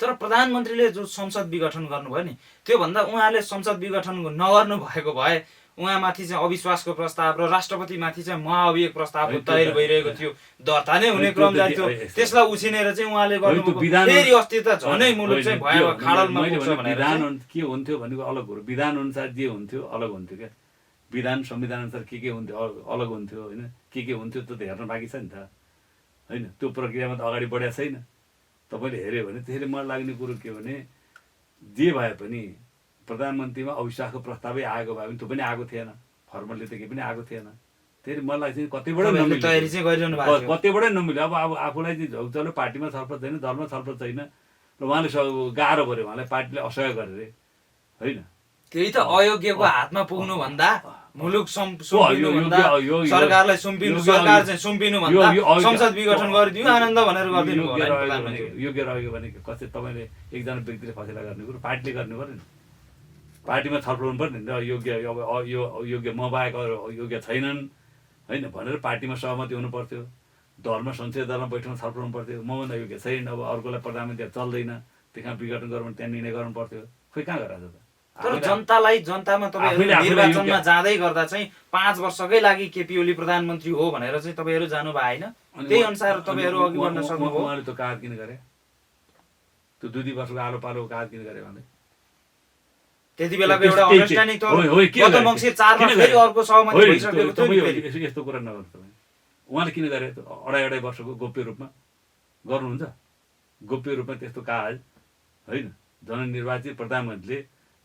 [SPEAKER 1] तर प्रधानमन्त्रीले जो संसद विघटन गर्नुभयो नि, त्योभन्दा उहाँले संसद विघटन नगर्नु भएको भए उहाँमाथि चाहिँ अविश्वासको प्रस्ताव र राष्ट्रपतिमाथि चाहिँ महाअभियोग प्रस्ताव तयारी भइरहेको थियो, दर्ता नै हुने क्रम जारी थियो। त्यसलाई उछिनेर चाहिँ उहाँले गर्नुभयो, फेरि अस्ति त झनै मुलुक चाहिँ भयावह खाडलमा पुग्छ भनेर
[SPEAKER 2] विधान के हुन्थ्यो भनेको अलग कुरो, विधान अनुसार जे हुन्थ्यो अलग हुन्थ्यो क्या। विधान संविधान अनुसार के हुन्थ्यो अलग हुन्थ्यो होइन। के हुन्थ्यो त्यो त हेर्न बाँकी छ नि त होइन। त्यो प्रक्रियामा त अगाडि बढेको छैन। तपाईँले हेऱ्यो भने त्यसैले मलाई लाग्ने कुरो के भने जे भए पनि प्रधानमन्त्रीमा अविश्वासको प्रस्तावै आएको भए पनि त्यो पनि आएको थिएन, फर्मलले त केही पनि आएको थिएन। त्यसैले मलाई चाहिँ कतैबाटै नमिल्यो,
[SPEAKER 1] तयारी चाहिँ गरिरहनु भएको थियो।
[SPEAKER 2] कतैबाटै नमिल्यो। अब आफूलाई चाहिँ चलो पार्टीमा छलफल छैन, दलमा छलफल छैन र उहाँले गाह्रो गर्यो, उहाँलाई पार्टीले असहयोग गरेर होइन।
[SPEAKER 1] त्यही त अयोग्यको हातमा पुग्नु भन्दा मुलुक सुम्पिनु भन्दा सरकारलाई सुम्पिनु, सरकार चाहिँ सुम्पिनु भन्दा संसद विघटन गरिदियो आनन्द भनेर गरिदिनु होला नि प्रधानमन्त्रीले।
[SPEAKER 2] योग्य रह्यो भने कसै तपाईँले एकजना व्यक्तिले फसेला गर्ने कुरो पार्टीले गर्नु पर्यो नि। पार्टीमा छलफल हुनु पर्यो नि त। योग्य अब यो योग्य म बाहेक योग्य छैनन् होइन भनेर पार्टीमा सहमति हुनु पर्थ्यो। दलमा संसदीय दलमा बैठकमा छलफल हुनु पर्थ्यो, मभन्दा योग्य छैन, अब अर्कोलाई प्रधानमन्त्री चल्दैन, त्यहाँ विघटन गर्नु त्यहाँ निर्णय गर्नु पर्थ्यो। खोइ कहाँ गराएको छ त।
[SPEAKER 1] तर जनतामा तपाईँहरू निर्वाचनमा जाँदै गर्दा चाहिँ 5 वर्षकै लागि केपी ओली प्रधानमन्त्री हो भनेर चाहिँ तपाईँहरू जानु भएन, त्यही अनुसार तपाईँहरू अघि बढ्न सक्नुभयो।
[SPEAKER 2] उहाँले त कागज किन गरे, त्यो 2 वर्षको आलो पालो कागज किन गरे भने
[SPEAKER 1] त्यति बेलाको एउटा अन्डरस्ट्यान्डिङ त गत मङ्सिर 4 मा फेरि अर्को सहमति भइसकेको थियो नि फेरि।
[SPEAKER 2] यस्तो कुरा नगर्नु तपाईँ। उहाँले किन गरे? अढाई वर्षको गोप्य रूपमा गर्नुहुन्छ। गोप्य रूपमा त्यस्तो कागज होइन, जननिर्वाचित प्रधानमन्त्रीले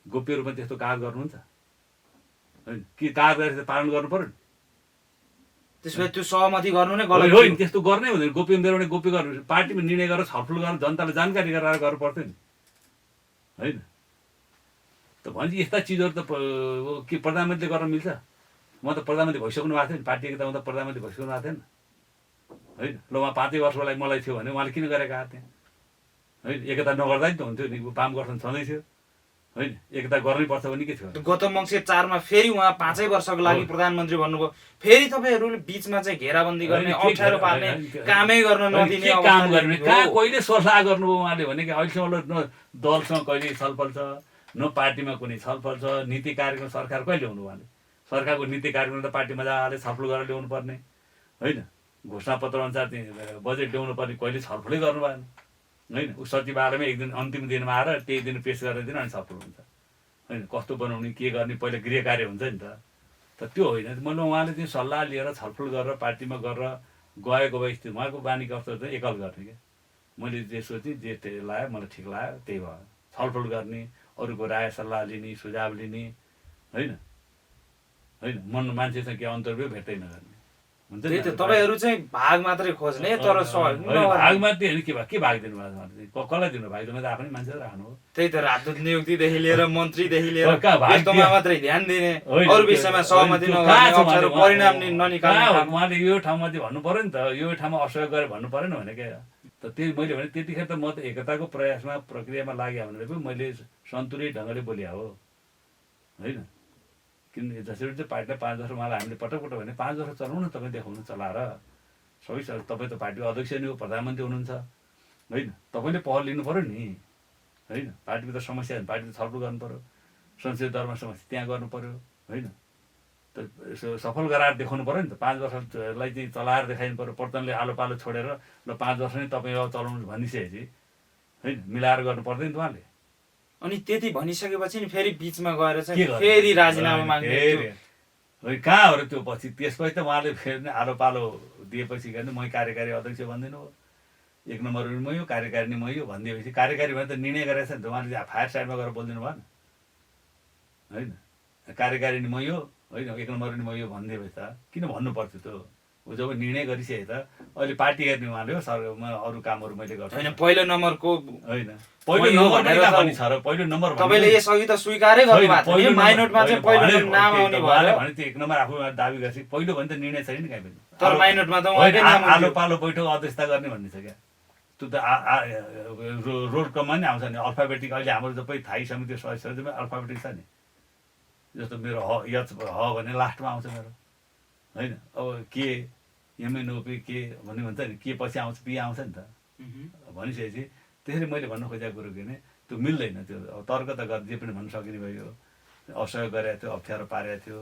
[SPEAKER 2] गोप्य रूपमा त्यस्तो कागज गर्नुहुन्छ होइन। के कागज गरेर पालन गर्नु पर्यो नि।
[SPEAKER 1] त्यसपछि त्यो सहमति गर्नु नै गलत
[SPEAKER 2] होइन, त्यस्तो गर्नै हुँदैन। गोप्य बेरोउने गोप्य गर्नु, पार्टीमा निर्णय गरेर छलफल गरेर जनतालाई जानकारी गराएर गर्नु पर्थ्यो नि होइन। त भनेपछि यस्ता चिजहरू त के प्रधानमन्त्रीले गर्न मिल्छ? म त प्रधानमन्त्री भइसक्नु भएको थियो नि, पार्टी एकतामा त प्रधानमन्त्री भइसक्नु भएको थिएन होइन। ल उहाँ 5 वर्षको लागि मलाई थियो भने उहाँले किन गरेका थिएँ होइन। एकता नगर्दा नि त हुन्थ्यो नि, वाम गठन छँदै थियो होइन एकता गर्नैपर्छ भने के थियो
[SPEAKER 1] गत मङ्सिर 4 मा फेरि उहाँ 5 वर्षको लागि प्रधानमन्त्री भन्नुभयो, फेरि तपाईँहरूले बिचमा चाहिँ घेराबन्दी गर्ने, अप्ठ्यारो पार्ने, कामै गर्न नदिने
[SPEAKER 2] के काम गर्ने
[SPEAKER 1] अवस्था
[SPEAKER 2] कहाँ
[SPEAKER 1] हो।
[SPEAKER 2] कहिले सल्लाह गर्नुभयो उहाँले भने कि अहिलेसम्म न दलसँग कहिले छलफल छ न पार्टीमा कुनै छलफल छ। नीति कार्यक्रम सरकार कहिले ल्याउनु उहाँले? सरकारको नीति कार्यक्रम त पार्टी मजाले छलफल गरेर ल्याउनु पर्ने होइन। घोषणापत्र अनुसार चाहिँ बजेट ल्याउनु पर्ने कहिले छलफलै गर्नु भएन होइन। ऊ सचिवालयमा एक दिन अन्तिम दिनमा आएर त्यही दिन पेस गरेर दिन अनि छलफल हुन्छ होइन। कस्तो बनाउने के गर्ने पहिला गृह कार्य हुन्छ नि त त्यो होइन। मैले उहाँले चाहिँ सल्लाह लिएर छलफल गरेर पार्टीमा गरेर गएको भए स्थिति उहाँको बानी कस्तो चाहिँ एकल गर्ने क्या। मैले जे सोचेँ जे लाग्यो मलाई ठिक लाग्यो त्यही भयो। छलफल गर्ने, अरूको राय सल्लाह लिने, सुझाव लिने होइन होइन। मान्छेसँग के अन्तर्व्यू भेट्दै नगर्ने हुन्छ
[SPEAKER 1] त्यही त, तपाईँहरू चाहिँ भाग मात्रै खोज्ने तर सहयोग नगर्ने।
[SPEAKER 2] भागमा दियो भने के भाग दिनु भएको? कसलाई दिनु भाग? त आफ्नै मान्छे राख्नु हो।
[SPEAKER 1] त्यही त, राजदूत नियुक्तिदेखि लिएर मन्त्रीदेखि लिएर
[SPEAKER 2] कहाँ भाग
[SPEAKER 1] यस्तोमा मात्रै ध्यान दिने, अरू विषयमा सहमति नगर्ने, अप्ठ्यारो परिणाम ननिकाल्ने काम।
[SPEAKER 2] उहाँले यो ठाउँमा चाहिँ भन्नु पर्यो नि त, यो ठाउँमा असहयोग गरेर भन्नु परेन भने क्या। त त्यही मैले भने त्यतिखेर त म त एकताको प्रयासमा प्रक्रियामा लाग्यो भनेर पनि मैले सन्तुलित ढङ्गले बोल्या हो होइन। किन जसरी चाहिँ पार्टीलाई 5 वर्ष उहाँलाई हामीले पटक पटक भने 5 वर्ष चलाउनु न, तपाईँ देखाउनु चलाएर सबै तपाईँ त पार्टीको अध्यक्ष नि हो, प्रधानमन्त्री हुनुहुन्छ होइन। तपाईँले पहल लिनु पऱ्यो नि होइन। पार्टीको त समस्या पार्टीले छलफल गर्नु पऱ्यो, संसदीय दरमा समस्या त्यहाँ गर्नु पऱ्यो होइन। त सफल गराएर देखाउनु पऱ्यो नि त। 5 वर्षलाई चाहिँ चलाएर देखाइनु पऱ्यो। प्रधानले आलो पालो छोडेर ल 5 वर्ष नै तपाईँ अब चलाउनु भनिसकेपछि होइन, मिलाएर गर्नु पर्दैन नि त उहाँले।
[SPEAKER 1] अनि त्यति भनिसकेपछि नि फेरि बिचमा गएर चाहिँ फेरि राजीनामा माग्ने।
[SPEAKER 2] कहाँ हो र त्यो? पछि त्यसपछि त उहाँले फेरि आलो पालो दिएपछि गर्ने मै कार्यकारी अध्यक्ष भनिदिनु हो, 1 नम्बर मै हो, कार्यकारिणी मै हो भनिदिएपछि कार्यकारी भने त निर्णय गरेको छ नि त। उहाँले फायर साइडमा गएर बोलिदिनु भएन होइन। कार्यकारिणी मै हो होइन, 1 नम्बर मै हो भनिदिएपछि त किन भन्नु पर्थ्यो त? ऊ जब निर्णय गरिसके त अहिले पार्टी हेर्ने उहाँले हो, सर अरू कामहरू मैले गर्छु
[SPEAKER 1] होइन। पहिलो नम्बरको
[SPEAKER 2] होइन, पहिलो नम्बर भनेर भनि छ र पहिलो नम्बर
[SPEAKER 1] तपाईँले यसअघि त स्वीकारै गर्नुभएको थियो, माइनोटमा चाहिँ पहिलो नाम आउने भयो
[SPEAKER 2] भने त्यो 1 नम्बर आफू दाबी गर्छ। पहिलो भने त निर्णय छैन नि कहीँ पनि।
[SPEAKER 1] तर माइनोटमा त उहाँकै नाम
[SPEAKER 2] आलो पालो बैठक अध्यक्षता गर्ने भन्ने छ क्या। त्यो त रोड क्रममा नि आउँछ नि, अल्फाबेटिक। अहिले हाम्रो सबै थाई समिति सदस्यहरू अल्फाबेटिक छ नि। जस्तो मेरो ह भने लास्टमा आउँछ मेरो होइन। अब के एमएनओपी के भन्ने भन्छ नि, के पछि आउँछ पी आउँछ नि त भनिसकेपछि। त्यसरी मैले भन्नु खोजेको कुरो के भने त्यो मिल्दैन। त्यो अब तर्क त गरेर जे पनि भन्न सकिने भयो, असहयोग गरेको थियो, अप्ठ्यारो पारेको थियो।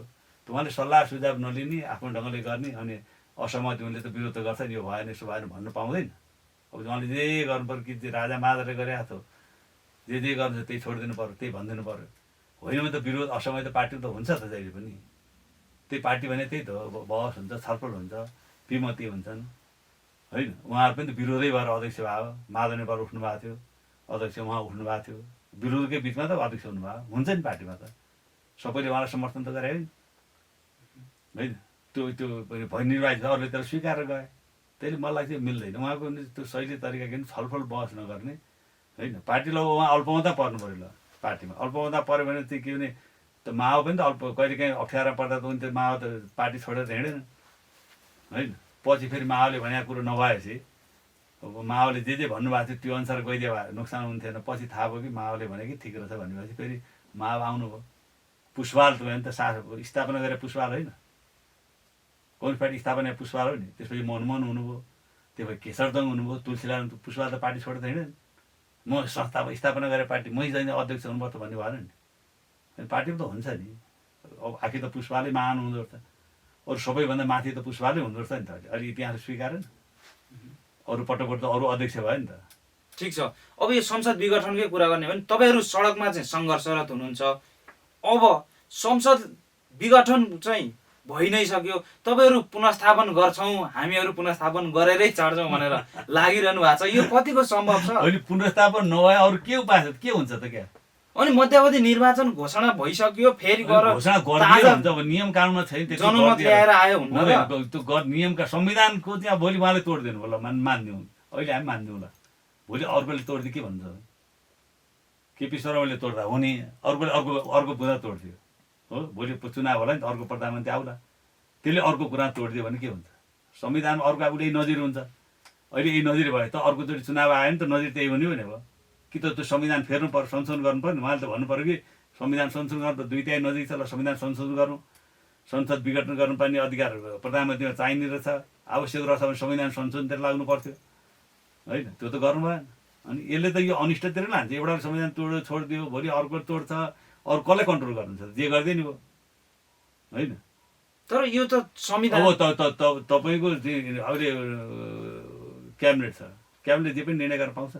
[SPEAKER 2] उहाँले सल्लाह सुझाव नलिने, आफ्नो ढङ्गले गर्ने अनि असहमति उनले त विरोध त गर्छ नि, यो भएन यसो भएन भन्नु पाउँदैन। अब उहाँले जे गर्नु पऱ्यो कि राजा माधवले गरेको थियो, जे गर्नु छ त्यही छोडिदिनु पऱ्यो, त्यही भनिदिनु पऱ्यो। होइन भने त विरोध असमय त पार्टी त हुन्छ त जहिले पनि। त्यही पार्टी भने त्यही त बहस हुन्छ, छलफल हुन्छ, विमति हुन्छन् होइन। उहाँहरू पनि त विरोधै भएर अध्यक्ष भयो। माधव नेपाल उठ्नु भएको थियो अध्यक्ष, उहाँ उठ्नु भएको थियो, विरोधकै बिचमा त अध्यक्ष हुनुभयो। हुन्छ नि पार्टीमा त सबैले उहाँलाई समर्थन त गरे होइन। त्यो निर्वाचित अरूले त्यसलाई स्वीकारेर गए। त्यसले मलाई चाहिँ मिल्दैन उहाँको त्यो शैली तरिका के छलफल बहस नगर्ने होइन। पार्टीलाई उहाँ अल्पमता पर्नु पऱ्यो। ल पार्टीमा अल्पमता पऱ्यो भने चाहिँ के भने त माओ पनि त अल्प कहिलेकाहीँ अप्ठ्यारो पर्दा त उनी त माओ त पार्टी छोडेर हिँडेन होइन। पछि फेरि माओले भनेको कुरो नभएपछि अब माओले जे भन्नुभएको थियो त्यो अनुसार गइदियो भए नोक्सान हुन्थेन। पछि थाहा भयो कि माओले भने कि ठिक रहेछ भनेपछि फेरि माओ आउनुभयो। पुष्पहाल त भने त स्थापना गरेर पुष्पहाल होइन, कम्युनिस्ट पार्टी स्थापना पुष्पहाल हो नि। त्यसपछि मनमोहन हुनुभयो, त्यसपछि केशरदङ हुनुभयो, तुलसीलाल पुष्पहाल त पार्टी छोडेर हिँडेन। म स्थापना गरेर पार्टी मै जाने अध्यक्ष हुनुभयो त भन्ने भएन नि। पार्टीमा त हुन्छ नि। अब आखिर त पुष्पहालै महान हुँदो रहेछ, अरू सबैभन्दा माथि त पुष्पहालै हुँदो रहेछ नि त। अहिले इतिहास स्वीकारेन, अरू पटक त अरू अध्यक्ष भयो नि त।
[SPEAKER 1] ठिक छ। अब यो संसद विघटनकै कुरा गर्ने भने तपाईँहरू सडकमा चाहिँ सङ्घर्षरत हुनुहुन्छ। अब संसद विघटन चाहिँ भइ नै सक्यो, तपाईँहरू पुनर्स्थापन गर्छौँ, हामीहरू पुनर्स्थापन गरेरै चढ्छौँ भनेर लागिरहनु भएको छ। यो कतिको सम्भव छ?
[SPEAKER 2] अहिले पुनर्स्थापन नभए अरू के उपाय छ? के हुन्छ त? क्या
[SPEAKER 1] अनि मध्यावधि निर्वाचन घोषणा भइसक्यो, फेरि
[SPEAKER 2] घोषणा गरिदिएर हुन्छ। अब नियम कानुनमा छैन,
[SPEAKER 1] जनमत ल्याएर आयो हुन्न र?
[SPEAKER 2] त्यो नियमका संविधानको चाहिँ भोलि उहाँले तोडिदिनु होला, मानिदिउँ। अहिले हामी मानिदिउँ ल, भोलि अर्कोले तोडिदियो के भन्छ? केपी शर्माले तोड्दा हुने, अर्कोले अर्को कुरा तोडिदियो हो। भोलि चुनाव होला नि त, अर्को प्रधानमन्त्री आउला, त्यसले अर्को कुरा तोडिदियो भने के हुन्छ? संविधानमा अर्को उसले नजिर हुन्छ। अहिले यही नजिर भयो त अर्कोचोटि चुनाव आयो नि त, नजिर त्यही हुने हो नि। अब कि त त्यो संविधान फेर्नु पर्यो, संशोधन गर्नु पर्यो नि। उहाँले त भन्नु पर्यो कि संविधान संशोधन गर्नु, 2 तिहाई नजिक छ, ल संविधान संशोधन गर्नु, संसद विघटन गर्नुपर्ने अधिकार प्रधानमन्त्रीमा चाहिने रहेछ, आवश्यक रहेछ भने संविधान संशोधनतिर लाग्नु पर्थ्यो होइन। त्यो त गर्नु भएन। अनि यसले त यो अनिष्टतिर लान्छ। एउटा संविधान छोडिदियो, भोलि अर्को तोड्छ, अरू कसलाई कन्ट्रोल गर्नुहुन्छ, जे गर्दै नि भयो होइन।
[SPEAKER 1] तर यो त संविधान
[SPEAKER 2] अब तपाईँको अहिले क्याबिनेट छ, क्याबिनेटले जे पनि निर्णय गर्न पाउँछ,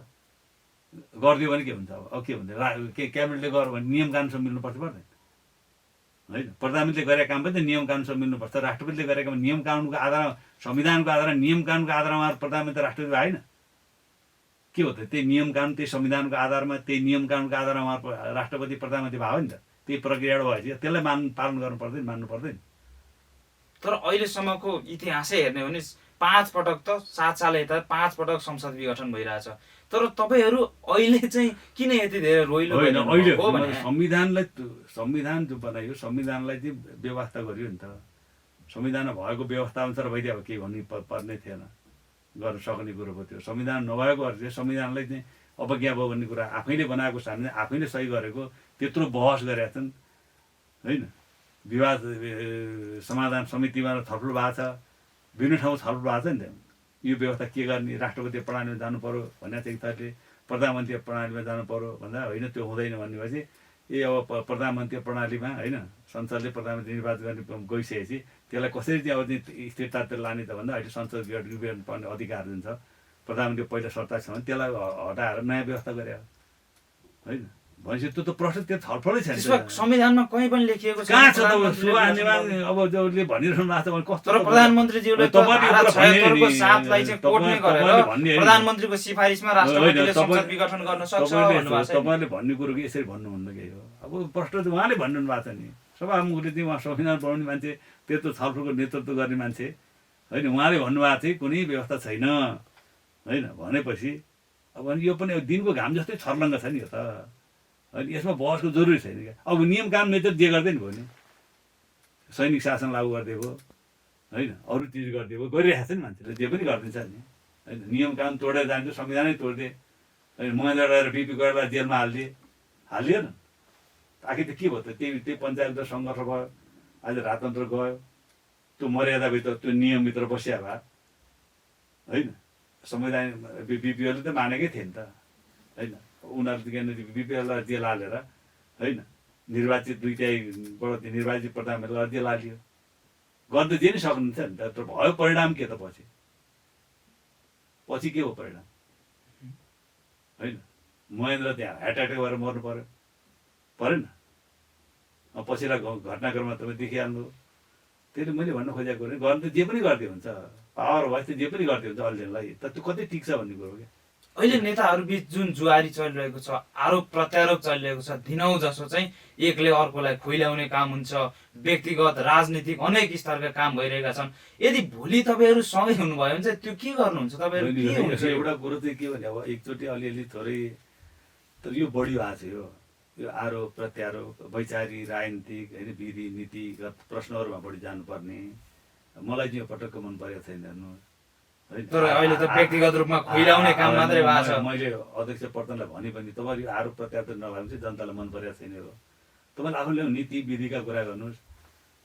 [SPEAKER 2] गरिदियो भने के हुन्छ। अब के हुन्छ, के क्याबिनेटले गर्यो भने नियम कानुनसँग मिल्नुपर्छ पर्दैन होइन। प्रधानमन्त्रीले गरेका काम पनि त नियम कानुनसँग मिल्नुपर्छ। राष्ट्रपतिले गरेका नियम कानुनको आधारमा, संविधानको आधारमा, नियम कानुनको आधारमा प्रधानमन्त्री राष्ट्रपति होइन के हो त। त्यही नियम कानुन, त्यही संविधानको आधारमा, त्यही नियम कानुनको आधारमा राष्ट्रपति प्रधानमन्त्री भयो नि त। त्यही प्रक्रियाबाट भएपछि त्यसलाई पालन गर्नु पर्दैन, मान्नु पर्दैन।
[SPEAKER 1] तर अहिलेसम्मको इतिहासै हेर्ने हो भने 5 पटक त 7 साल यता 5 पटक संसद विघटन भइरहेछ। तर तपाईँहरू अहिले चाहिँ किन यति धेरै रोइलो
[SPEAKER 2] होइन। अहिले
[SPEAKER 1] हो भने
[SPEAKER 2] संविधान जो बनाइयो, संविधानलाई चाहिँ व्यवस्था गरियो नि त। संविधानमा भएको व्यवस्था अनुसार भइदियो, अब केही भन्नु पर्ने थिएन, गर्न सक्ने कुरो पो थियो। संविधान नभएको चाहिँ संविधानलाई चाहिँ अवज्ञा भयो भन्ने कुरा, आफैले बनाएको सामने आफैले सही गरेको, त्यत्रो बहस गरेका छन् होइन। विवाद समाधान समितिमा छलफल भएको छ, विभिन्न ठाउँमा छलफल भएको छ नि त। यो व्यवस्था के गर्ने, राष्ट्रपति प्रणालीमा जानु पर्यो भन्ने चाहिँ थरले, प्रधानमन्त्री प्रणालीमा जानु पर्यो भन्दा होइन त्यो हुँदैन भनेपछि ए अब प्रधानमन्त्री प्रणालीमा होइन, संसदले प्रधानमन्त्री निर्वाचन गर्ने गइसकेपछि त्यसलाई कसरी चाहिँ अब चाहिँ स्थिरतातिर लाने त भन्दा अहिले संसद विघटन पर्ने अधिकार जुन छ प्रधानमन्त्री पहिला सत्ता छ भने त्यसलाई हटाएर नयाँ व्यवस्था गरे होइन। भनेपछि त्यो त प्रश्न त्यो छलफलै छैन।
[SPEAKER 1] संविधानमा कहीँ पनि लेखिएको छ
[SPEAKER 2] कहाँ छ त अब जसले भनिरहनु भएको छ भने कस्तो।
[SPEAKER 1] तर प्रधानमन्त्रीज्यूले त धारा 76 को 7 लाई चाहिँ कोर्टले गरेर प्रधानमन्त्रीको सिफारिसमा राष्ट्रपतिले संसद विघटन गर्न सक्छ भन्नुभएको छ।
[SPEAKER 2] तपाईले भन्ने कुरो कि यसरी भन्नुहुन्न के हो। अब प्रश्न चाहिँ उहाँले भन्नु भएको छ नि, सभामुखले चाहिँ उहाँ संविधान बनाउने मान्छे, त्यत्रो छलफलको नेतृत्व गर्ने मान्छे होइन, उहाँले भन्नुभएको चाहिँ कुनै व्यवस्था छैन होइन भनेपछि अब यो पनि दिनको घाम जस्तै छर्लङ्ग छ नि यो त। अनि यसमा बहसको जरुरी छैन क्या। अब नियम कानुन मेचर जे गर्दै नि भयो नि, सैनिक शासन लागू गरिदिएको होइन, अरू चिज गरिदिएको गरिरहेको छ नि मान्छेले, जे पनि गरिदिन्छ नि होइन। नियम कानुन तोडेर जान्छ, संविधानै तोडिदिए होइन, महेन्द्र गएर बिपी गरेर जेलमा हालिदियो न। आखिर त के भयो त, त्यही पञ्चायत सङ्घर्ष भयो, आज राजतन्त्र गयो, त्यो मर्यादाभित्र त्यो नियमभित्र बसिया भए होइन। संविधान बिपीओले त मानेकै थिए नि त होइन। उनीहरू बिपीएललाई जेल हालेर होइन, निर्वाचित 2 तिहाईबाट निर्वाचित प्रधानमन्त्रीलाई जेल हालियो, गर्न त जे नि सक्नुहुन्छ नि त। तर भयो परिणाम के त, पछि के हो परिणाम होइन। महेन्द्र त्यहाँ हार्ट एट्याक भएर मर्नु परेन। पछिल्लो घटनाक्रममा तपाईँ देखिहाल्नु। त्यसले मैले भन्न खोजेको कुरो गर्न त जे पनि गरिदियो हुन्छ, पावर भएस त जे पनि गरिदियो हुन्छ अहिलेलाई। तर त्यो कतै टिक्छ भन्ने कुरो क्या।
[SPEAKER 1] अहिले नेताहरू बीच जुन जुवारी चलिरहेको छ, आरोप प्रत्यारोप चलिरहेको छ, दिनौँ जसो चाहिँ एकले अर्कोलाई खुइल्याउने काम हुन्छ, व्यक्तिगत राजनीतिक अनेक स्तरका काम भइरहेका छन्। यदि भोलि तपाईँहरू सँगै हुनुभयो भने चाहिँ त्यो के गर्नुहुन्छ तपाईँहरू? के हुन्छ?
[SPEAKER 2] एउटा कुरो चाहिँ के भने अब एकचोटि अलिअलि थोरै, तर यो बढी भएको छ यो आरोप प्रत्यारोप, वैचारिक राजनीतिक होइन, विधि नीतिगत प्रश्नहरूमा बढी जानुपर्ने मलाई चाहिँ यो पटक्क मन परेको छैन हेर्नु।
[SPEAKER 1] तर अहिले त व्यक्तिगत रूपमा खुइलाउने काम मात्रै भएको छ।
[SPEAKER 2] मैले अध्यक्ष प्रधानलाई भने पनि तपाईँले आरोप प्रत्यारोप नभए चाहिँ जनतालाई मन परेको छैन हो। तपाईँले आफूले नीति विधिका कुरा गर्नुहोस्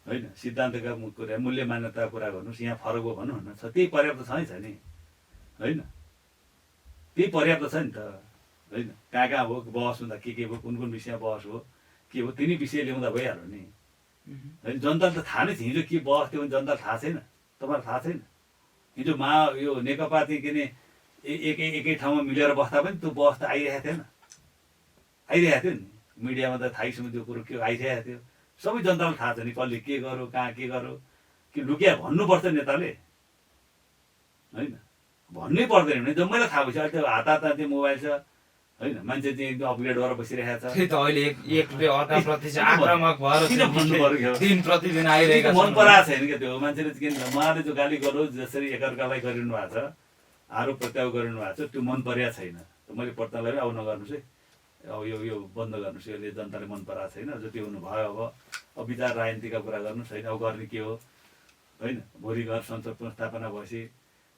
[SPEAKER 2] होइन, सिद्धान्तका कुरा, मूल्य मान्यताका कुरा गर्नुहोस्। यहाँ फरक हो भन्नु न, त्यही पर्याप्त छ नि होइन, त्यही पर्याप्त छ नि त होइन। कहाँ कहाँ हो बहस हुँदा के भयो, कुन कुन विषयमा बहस हो के हो, तिनी विषय ल्याउँदा भइहाल्यो नि होइन। जनताले त थाहा नै छ हिजो के बहस थियो भने जनतालाई थाहा छैन, तपाईँलाई थाहा छैन। हिजो यो नेकपा चाहिँ के अरे एकै ठाउँमा मिलेर बस्दा पनि त्यो बहस त आइरहेको थिएन, आइरहेको थियो नि मिडियामा त थाहैसम्म त्यो कुरो के आइरहेको थियो। सबै जनतालाई थाहा छ नि कसले के गर्यो, कहाँ के गर्यो, कि लुकिया भन्नुपर्छ नेताले होइन, भन्नै पर्दैन भने जम्मैलाई थाहा भइसक्यो। अहिले त हात त्यो मोबाइल छ होइन, मान्छे चाहिँ एकदम अपग्रेड भएर बसिरहेको छ।
[SPEAKER 1] त्यही त अहिले एकले अर्काप्रति चाहिँ आक्रामक भएर
[SPEAKER 2] किन भन्नु पर्यो,
[SPEAKER 1] दिन प्रतिदिन आइरहेका छन्।
[SPEAKER 2] मन पराएको छैन क्या त्यो मान्छेले। किन उहाँले जो गाली गरोस् जसरी एकअर्कालाई गरिनु भएको छ, आरोप प्रत्यारोप गरिनु भएको छ, त्यो मन परेको छैन। मैले प्रतालाई अब नगर्नुहोस् है, अब यो बन्द गर्नुहोस्, यसले जनताले मन पराएको छैन। जति हुनु भयो अब विचार राजनीतिका कुरा गर्नुहोस् होइन। अब गर्ने के हो होइन, भोलि गएर संसद पुनर्स्थापना भएपछि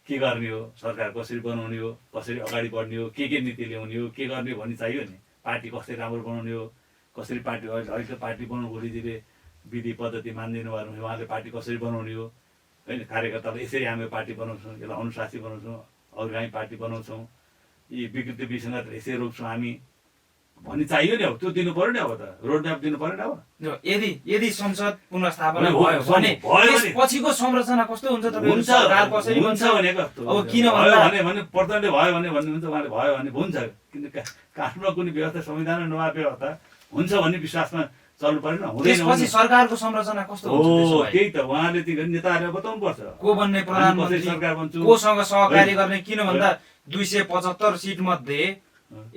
[SPEAKER 2] के गर्ने हो, सरकार कसरी बनाउने हो, कसरी अगाडि बढ्ने हो, के नीति ल्याउने हो, के गर्ने भन्ने चाहियो नि। पार्टी कसरी राम्रो बनाउने हो, कसरी पार्टी अहिले त पार्टी बनाउनु ओलीजीले विधि पद्धति मान्दिनु भयो भने उहाँले पार्टी कसरी बनाउने हो होइन। कार्यकर्ताले यसरी हामी पार्टी बनाउँछौँ, यसलाई अनुशासित बनाउँछौँ, अरू हामी पार्टी बनाउँछौँ, यी विकृति विसङ्गत यसरी रोक्छौँ हामी भन्ने चाहियो नि। अब त्यो दिनु पर्यो नि। अब त रोडम्याप दिनु पर्यो नि। अब
[SPEAKER 1] यदि संसद पुनर्स्थापना
[SPEAKER 2] भयो
[SPEAKER 1] भयो भने
[SPEAKER 2] भने
[SPEAKER 1] त्यसपछिको संरचना कस्तो हुन्छ तपाईँहरू
[SPEAKER 2] हुन्छ
[SPEAKER 1] सरकार कसरी
[SPEAKER 2] हुन्छ
[SPEAKER 1] बन्छ
[SPEAKER 2] भनेको
[SPEAKER 1] अब किन
[SPEAKER 2] भयो
[SPEAKER 1] भन्दा
[SPEAKER 2] भने प्रचण्ड भयो भने भन्नुहुन्छ, उहाँले भयो भने हुन्छ। किन काठमाडौँ कुनै व्यवस्था संविधान नभए व्यवस्था हुन्छ भन्ने विश्वासमा चल्नु पर्यो न। हुँदैन
[SPEAKER 1] त्यसपछि सरकारको संरचना कस्तो हुन्छ त्यसो
[SPEAKER 2] हो
[SPEAKER 1] भए?
[SPEAKER 2] त्यही त उहाँले ती नेताहरूले बताउनु पर्छ
[SPEAKER 1] को बन्ने
[SPEAKER 2] कसरी
[SPEAKER 1] प्रधानमन्त्री,
[SPEAKER 2] सरकार बन्छु,
[SPEAKER 1] कोसँग सहकार्य गर्ने। किन भन्दा 275 सिट मध्ये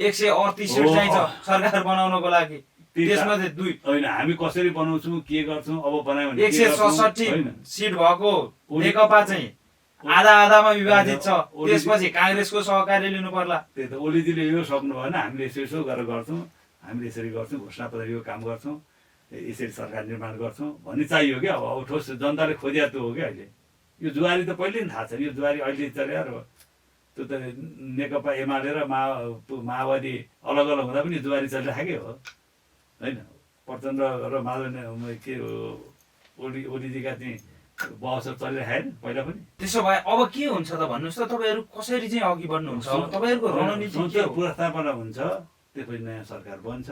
[SPEAKER 1] 138 सिट चाहिन्छ सरकार बनाउनको लागि। त्यसमध्ये दुई
[SPEAKER 2] होइन हामी कसरी बनाउँछौँ के गर्छौँ। अब बनायो भने
[SPEAKER 1] 167 सिट भएको नेकपा चाहिँ आधा आधामा विभाजित छ। त्यसपछि काङ्ग्रेसको सहकार्य लिनु पर्ला।
[SPEAKER 2] त्यही त ओलीजीले यो सक्नु भएन, हामीले यसो यसो गरेर गर्छौँ, हामीले यसरी गर्छौँ, घोषणापत्र यो काम गर्छौँ, यसरी सरकार निर्माण गर्छौँ भन्ने चाहियो क्या। अब ठोस जनताले खोजिया त्यो हो क्या। अहिले यो जुवारी त पहिले नि थाहा छ नि। यो जुवारी अहिले चल्या र त्यो त नेकपा एमाले र माओवादी अलग अलग हुँदा पनि जुवारी चलिराखेकै हो होइन। प्रचण्ड र माधव के ओलीजीका चाहिँ बहसहरू चलिरहेको नि पहिला पनि।
[SPEAKER 1] त्यसो भए अब के हुन्छ त भन्नुहोस् त, तपाईँहरू कसरी चाहिँ अघि बढ्नुहुन्छ? अब तपाईँहरूको रणनीति के
[SPEAKER 2] संसद
[SPEAKER 1] हो?
[SPEAKER 2] पुनर्स्थापना हुन्छ, त्यसपछि नयाँ सरकार बन्छ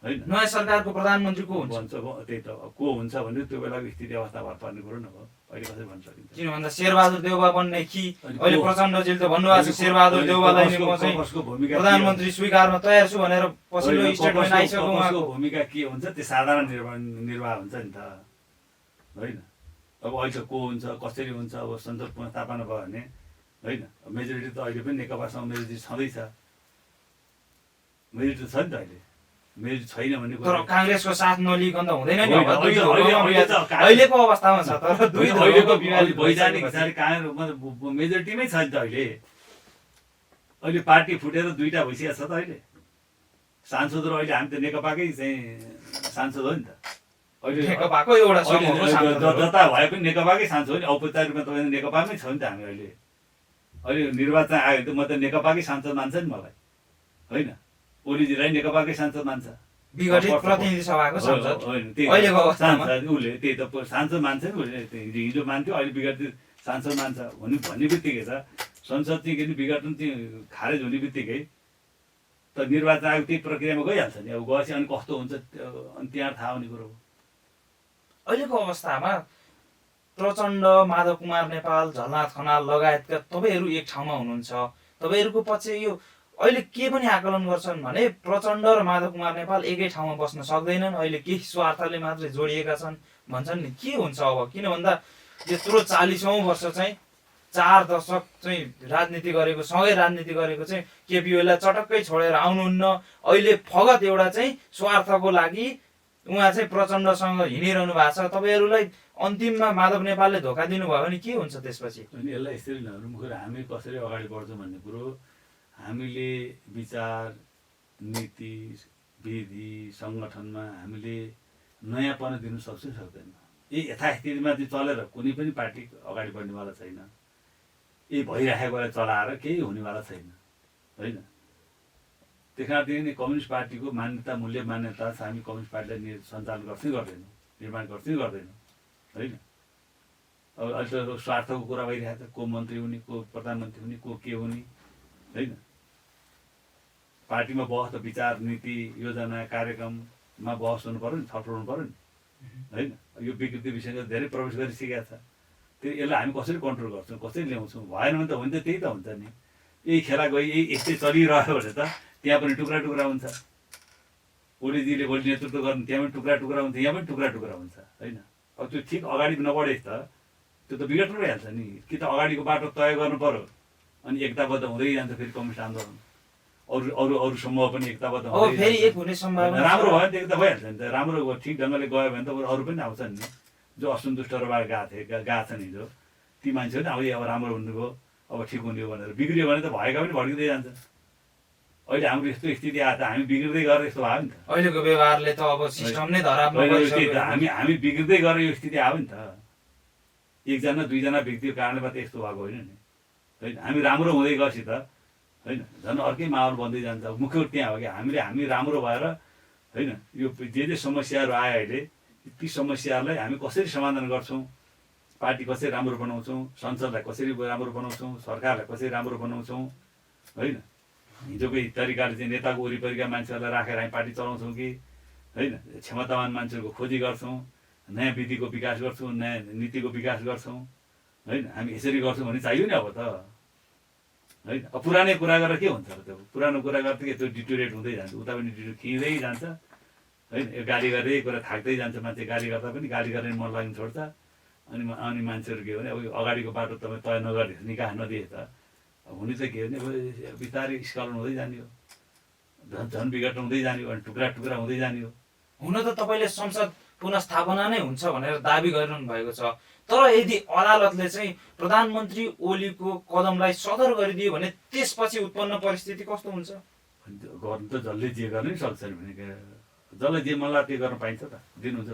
[SPEAKER 2] होइन।
[SPEAKER 1] नयाँ सरकारको प्रधानमन्त्री को हुन्छ?
[SPEAKER 2] भन्छ त्यही त को हुन्छ भने त्यो बेलाको स्थिति अवस्था भर पर्ने कुरो न हो। अहिले कसरी भन्न सकिन्छ?
[SPEAKER 1] किन भन्दा शेरबहादुर देउवा बन्ने कि अहिले प्रचण्डजीले त भन्नुभएको छ शेरबहादुर देउवालाई नै म चाहिँ
[SPEAKER 2] कपसको भूमिका
[SPEAKER 1] प्रधानमन्त्री स्वीकार्न तयार छु भनेर पछिल्लो स्टेटमेन्ट आइसक्यो
[SPEAKER 2] कपसको
[SPEAKER 1] उहाँको।
[SPEAKER 2] भूमिका के हुन्छ त्यो साधारण निर्वाह हुन्छ नि त होइन। अब अहिले को हुन्छ कसरी हुन्छ अब संसद पुनर्स्थापना भयो भने होइन। मेजोरिटी त अहिले पनि नेकपासँग मेजोरिटी छँदैछ, मेजोरिटी छ नि त अहिले। मेजोरिटी छैन भन्ने
[SPEAKER 1] तर
[SPEAKER 2] कुरा
[SPEAKER 1] काङ्ग्रेसको साथ नलिकन त हुँदैन नि।
[SPEAKER 2] होइन,
[SPEAKER 1] अब दुई
[SPEAKER 2] अहिले-
[SPEAKER 1] ध्रुवमा
[SPEAKER 2] अहिले
[SPEAKER 1] विभाजित-
[SPEAKER 2] त
[SPEAKER 1] अहिलेको अवस्थामा छ तर दुई ध्रुवमा
[SPEAKER 2] अहिलेको
[SPEAKER 1] विभाजित
[SPEAKER 2] वैधानिक
[SPEAKER 1] भइसकेपछि।
[SPEAKER 2] हिसाबले काङ्ग्रेस मतलब मेजोरिटीमै छ नि त अहिले। अहिले पार्टी फुटेर दुईटा भइसकेको छ त अहिले। सांसदहरू अहिले हामी त नेकपाकै चाहिँ सांसद हो नि त अहिले।
[SPEAKER 1] नेकपाको एउटा समूहको सांसद हो।
[SPEAKER 2] जता भए पनि नेकपाकै सांसद हो नि। औपचारिक रूपमा तपाईँ नेकपामै छ नि त हामी अहिले। अहिले निर्वाचन आयो त म त नेकपाकै सांसद मान्छ नि मलाई होइन। ओलीजीलाई नेकपाकै सांसद मान्छ।
[SPEAKER 1] विघटित प्रतिनिधि सभाको सांसद
[SPEAKER 2] होइन, त्यही
[SPEAKER 1] अहिलेको अवस्थामा
[SPEAKER 2] सांसद उसले त्यही त सांसद मान्छ नि उसले। हिजो मान्थ्यो अहिले विघटित सांसद मान्छ भन्ने बित्तिकै छ संसद चाहिँ किन विघटन चाहिँ खारेज हुने बित्तिकै त निर्वाचन आयोग त्यही प्रक्रियामा गइहाल्छ नि। अब गएपछि अनि कस्तो हुन्छ अनि त्यहाँ थाहा हुने कुरो हो।
[SPEAKER 1] अहिलेको अवस्थामा प्रचण्ड, माधव कुमार नेपाल, झलनाथ खनाल लगायतका तपाईँहरू एक ठाउँमा हुनुहुन्छ। तपाईँहरूको पछि यो अहिले के पनि आकलन गर्छन् भने प्रचण्ड र माधव कुमार नेपाल एकै ठाउँमा बस्न सक्दैनन्, अहिले केही स्वार्थले मात्रै जोडिएका छन् भन्छन् नि। के हुन्छ अब? किन भन्दा यत्रो 40औं वर्ष चाहिँ 4 दशक चाहिँ राजनीति गरेको, सँगै राजनीति गरेको चाहिँ केपी ओलीलाई चटक्कै छोडेर आउनुहुन्न। अहिले फगत एउटा चाहिँ स्वार्थको लागि उहाँ चाहिँ प्रचण्डसँग हिँडिरहनु भएको छ। तपाईँहरूलाई अन्तिममा माधव नेपालले धोका दिनुभयो भने के हुन्छ त्यसपछि?
[SPEAKER 2] अनि यसलाई यसरी नहेर्नु, हामी कसरी अगाडि बढ्छौँ भन्ने कुरो हामीले विचार नीति विधि सङ्गठनमा हामीले नयाँपना दिनु सक्छौँ सक्दैन। यही यथास्थितिमा चाहिँ चलेर कुनै पनि पार्टी अगाडि बढ्नेवाला छैन। यही भइराखेकोलाई चलाएर केही हुनेवाला छैन होइन। त्यस कारणदेखि नै कम्युनिस्ट पार्टीको मान्यता मूल्य मान्यता छ। हामी कम्युनिस्ट पार्टीलाई सञ्चालन गर्छै गर्दैनौँ, निर्माण गर्छै गर्दैनौँ होइन। अब अहिले त स्वार्थको कुरा भइरहेको छ। को मन्त्री हुने, को प्रधानमन्त्री हुने, को के हुने होइन। पार्टीमा बहस त विचार नीति योजना कार्यक्रममा बहस हुनु पऱ्यो नि, छलफल हुनु पऱ्यो नि होइन। यो विकृति विषयमा धेरै प्रवेश गरिसकेको छ। त्यो यसलाई हामी कसरी कन्ट्रोल गर्छौँ, कसरी ल्याउँछौँ? भएन भने त हुन्छ, त्यही त हुन्छ नि। यही खेला गई यही यस्तै चलिरह्यो भने त त्यहाँ पनि टुक्रा टुक्रा हुन्छ। ओलीजीले भोलि नेतृत्व गर्नु त्यहाँ पनि टुक्रा टुक्रा हुन्छ, यहाँ पनि टुक्रा टुक्रा हुन्छ होइन। अब त्यो ठिक अगाडि नबढेस् त त्यो त बिगट भइहाल्छ नि। कि त अगाडिको बाटो तय गर्नु पऱ्यो अनि एकताबद्ध हुँदै जान्छ फेरि कम्युनिस्ट आन्दोलन। अरू अरू अरू समूह पनि एकताबद्ध
[SPEAKER 1] अब
[SPEAKER 2] हुँदै
[SPEAKER 1] फेरि
[SPEAKER 2] जान्छ।
[SPEAKER 1] एक हुने सम्भावना
[SPEAKER 2] राम्रो भयो भने त एकता भइहाल्छ नि त। राम्रो ठिक ढङ्गले गयो भने त अरू पनि आउँछन् नि। जो असन्तुष्टहरूबाट गएको छन् हिजो ती मान्छेहरू नि अब राम्रो हुनुभयो, अब ठिक हुने हो भनेर। बिग्रियो भने त भएका पनि भड्किँदै जान्छ। अहिले हाम्रो यस्तो स्थिति आएको त हामी बिग्रिँदै गरेर यस्तो भयो नि त।
[SPEAKER 1] अहिलेको व्यवहारले त अब सिस्टम नै धरापमा
[SPEAKER 2] त्यही
[SPEAKER 1] गइसक्यो।
[SPEAKER 2] त हामी बिग्रिँदै गरेर यो स्थिति आयो नि त। एकजना दुईजना व्यक्तिको कारणले मात्रै यस्तो भएको होइन नि। होइन हामी राम्रो हुँदै गएपछि त होइन झन् अर्कै माहौल बन्दै जान्छ मुख्य त्यहाँ हो कि हामी राम्रो भएर होइन यो जे समस्याहरू आयो अहिले ती समस्याहरूलाई हामी कसरी समाधान गर्छौँ पार्टी कसरी राम्रो बनाउँछौँ संसदलाई कसरी राम्रो बनाउँछौँ सरकारलाई कसरी राम्रो बनाउँछौँ होइन हिजोकै तरिकाले चाहिँ नेताको वरिपरिका मान्छेहरूलाई राखेर हामी पार्टी चलाउँछौँ कि होइन क्षमतावान मान्छेहरूको खोजी गर्छौँ नयाँ विधिको विकास गर्छौँ नयाँ नीतिको विकास गर्छौँ होइन हामी यसरी गर्छौँ भने चाहियो नि अब त होइन अब पुरानै कुरा गरेर के हुन्छ त्यो पुरानो कुरा गर्दा के त्यो डिटोरेट हुँदै जान्छ उता पनि डिटोरेट खिँदै जान्छ होइन यो गाली गर्दै कुरा थाक्दै जान्छ मान्छे गाली गर्दा पनि गाली गर्ने मन लाग्नु छोड्छ अनि मान्छेहरू के भने अब यो अगाडिको बाटो तपाईँ तय नगरे निकाह नदिए त हुनु चाहिँ के भने अब बिस्तारै स्खलन हुँदै जाने हो झन् विघटन हुँदै जाने हो अनि टुक्रा टुक्रा हुँदै जाने हो
[SPEAKER 1] हुन त तपाईँले संसद पुनस्थापना नै हुन्छ भनेर दाबी गरिरहनु भएको छ तर यदि अदालतले चाहिँ प्रधानमन्त्री ओलीको कदमलाई सदर गरिदियो भने त्यसपछि उत्पन्न परिस्थिति कस्तो हुन्छ
[SPEAKER 2] अनि त्यो गर्नु त जसले जे गर्नै सक्छ नि भने जसलाई जे मन लाग्छ त्यो गर्न पाइन्छ त दिनुहुन्छ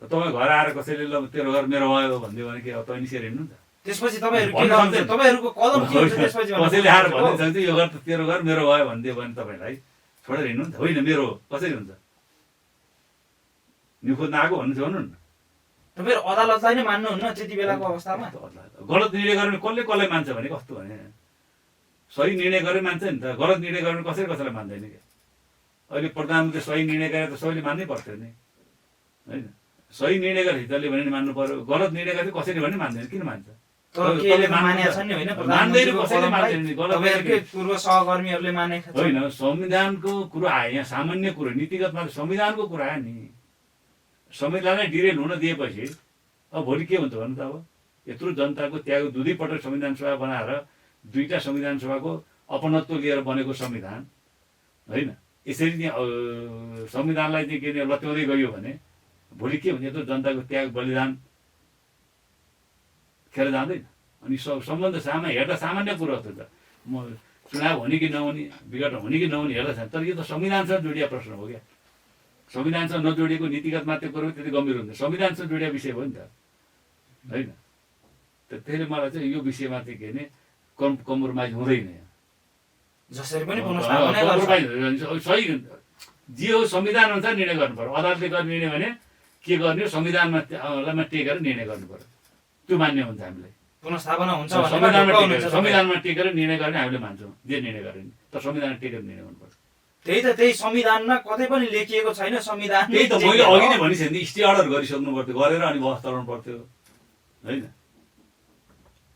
[SPEAKER 2] तपाईँ घर आएर कसैले ल तेरो घर मेरो भयो भनिदियो भने के अब तपाईँ निसेर हिँड्नुहुन्छ
[SPEAKER 1] त्यसपछि तपाईँहरू के गर्नुहुन्छ तपाईँहरूको कदम के हुन्छ त्यसपछि
[SPEAKER 2] कसैले आएर भन्दै सक्छ यो घर त तेरो घर मेरो भयो भनिदियो भने तपाईँलाई छोडेर हिँड्नुहुन्छ होइन मेरो कसरी हुन्छ निखोज्न आएको भन्नुहुन्छ भन्नु न
[SPEAKER 1] तपाईँहरू अदालतलाई नै मान्नुहुन्न त्यति बेलाको अवस्थामा
[SPEAKER 2] गलत निर्णय गर्ने कसले मान्छ भने कस्तो भने सही निर्णय गरेर मान्छ नि त गलत निर्णय गर्ने कसैलाई मान्दैन क्या अहिले प्रधानमन्त्री सही निर्णय गरेर त सबैले मान्नै पर्थ्यो नि होइन सही निर्णय गरेर हिजोले भने मान्नु पर्यो गलत निर्णय गरेर कसैले भने मान्दैन किन मान्छ
[SPEAKER 1] पूर्व सहकर्मीहरूले मानेका छन्
[SPEAKER 2] होइन संविधानको कुरो आयो यहाँ सामान्य कुरो नीतिगतमा संविधानको कुरा आयो नि संविधानलाई डिरेल हुन दिएपछि अब भोलि के हुन्छ भन्नु त अब यत्रो जनताको त्याग दुई पटक संविधान सभा बनाएर दुईटा संविधान सभाको अपनत्व लिएर बनेको संविधान होइन यसरी नै संविधानलाई चाहिँ के लत्याउँदै गयो भने भोलि के हुन्छ यत्रो जनताको त्याग बलिदान खेर जाँदैन अनि सम्बन्ध हेर्दा सामान्य कुरो हो त म चुनाव हुने कि नहुने विघटन हुने कि नहुने हेर्दा छैन तर यो त संविधानसँग जोडिया प्रश्न हो क्या संविधानसँग नजोडिएको नीतिगत मात्रै कुरो त्यति गम्भीर हुन्छ संविधानसँग जोडिया विषय हो नि त होइन त्यसले मलाई चाहिँ यो विषयमा चाहिँ के भने कम्प्रोमाइज हुँदैन
[SPEAKER 1] जसरी पनि
[SPEAKER 2] सही जे हो संविधान अनुसार निर्णय गर्नु पर्यो अदालतले गर्ने निर्णय भने के गर्ने हो संविधानमा टेकेर निर्णय गर्नु पर्यो त्यो मान्य हुन्छ हामीलाई
[SPEAKER 1] पुनस्थापना हुन्छ
[SPEAKER 2] संविधानमा टेकेर निर्णय गर्ने हामीले मान्छौँ जे निर्णय गर्ने तर संविधानमा टेकेर निर्णय गर्नुपर्छ
[SPEAKER 1] त्यही संविधानमा कतै पनि लेखिएको छैन संविधान
[SPEAKER 2] त्यही त मैले अघि नै भनिसकेँ नि स्टे अर्डर गरिसक्नु पर्थ्यो गरेर अनि बहस चलाउनु पर्थ्यो होइन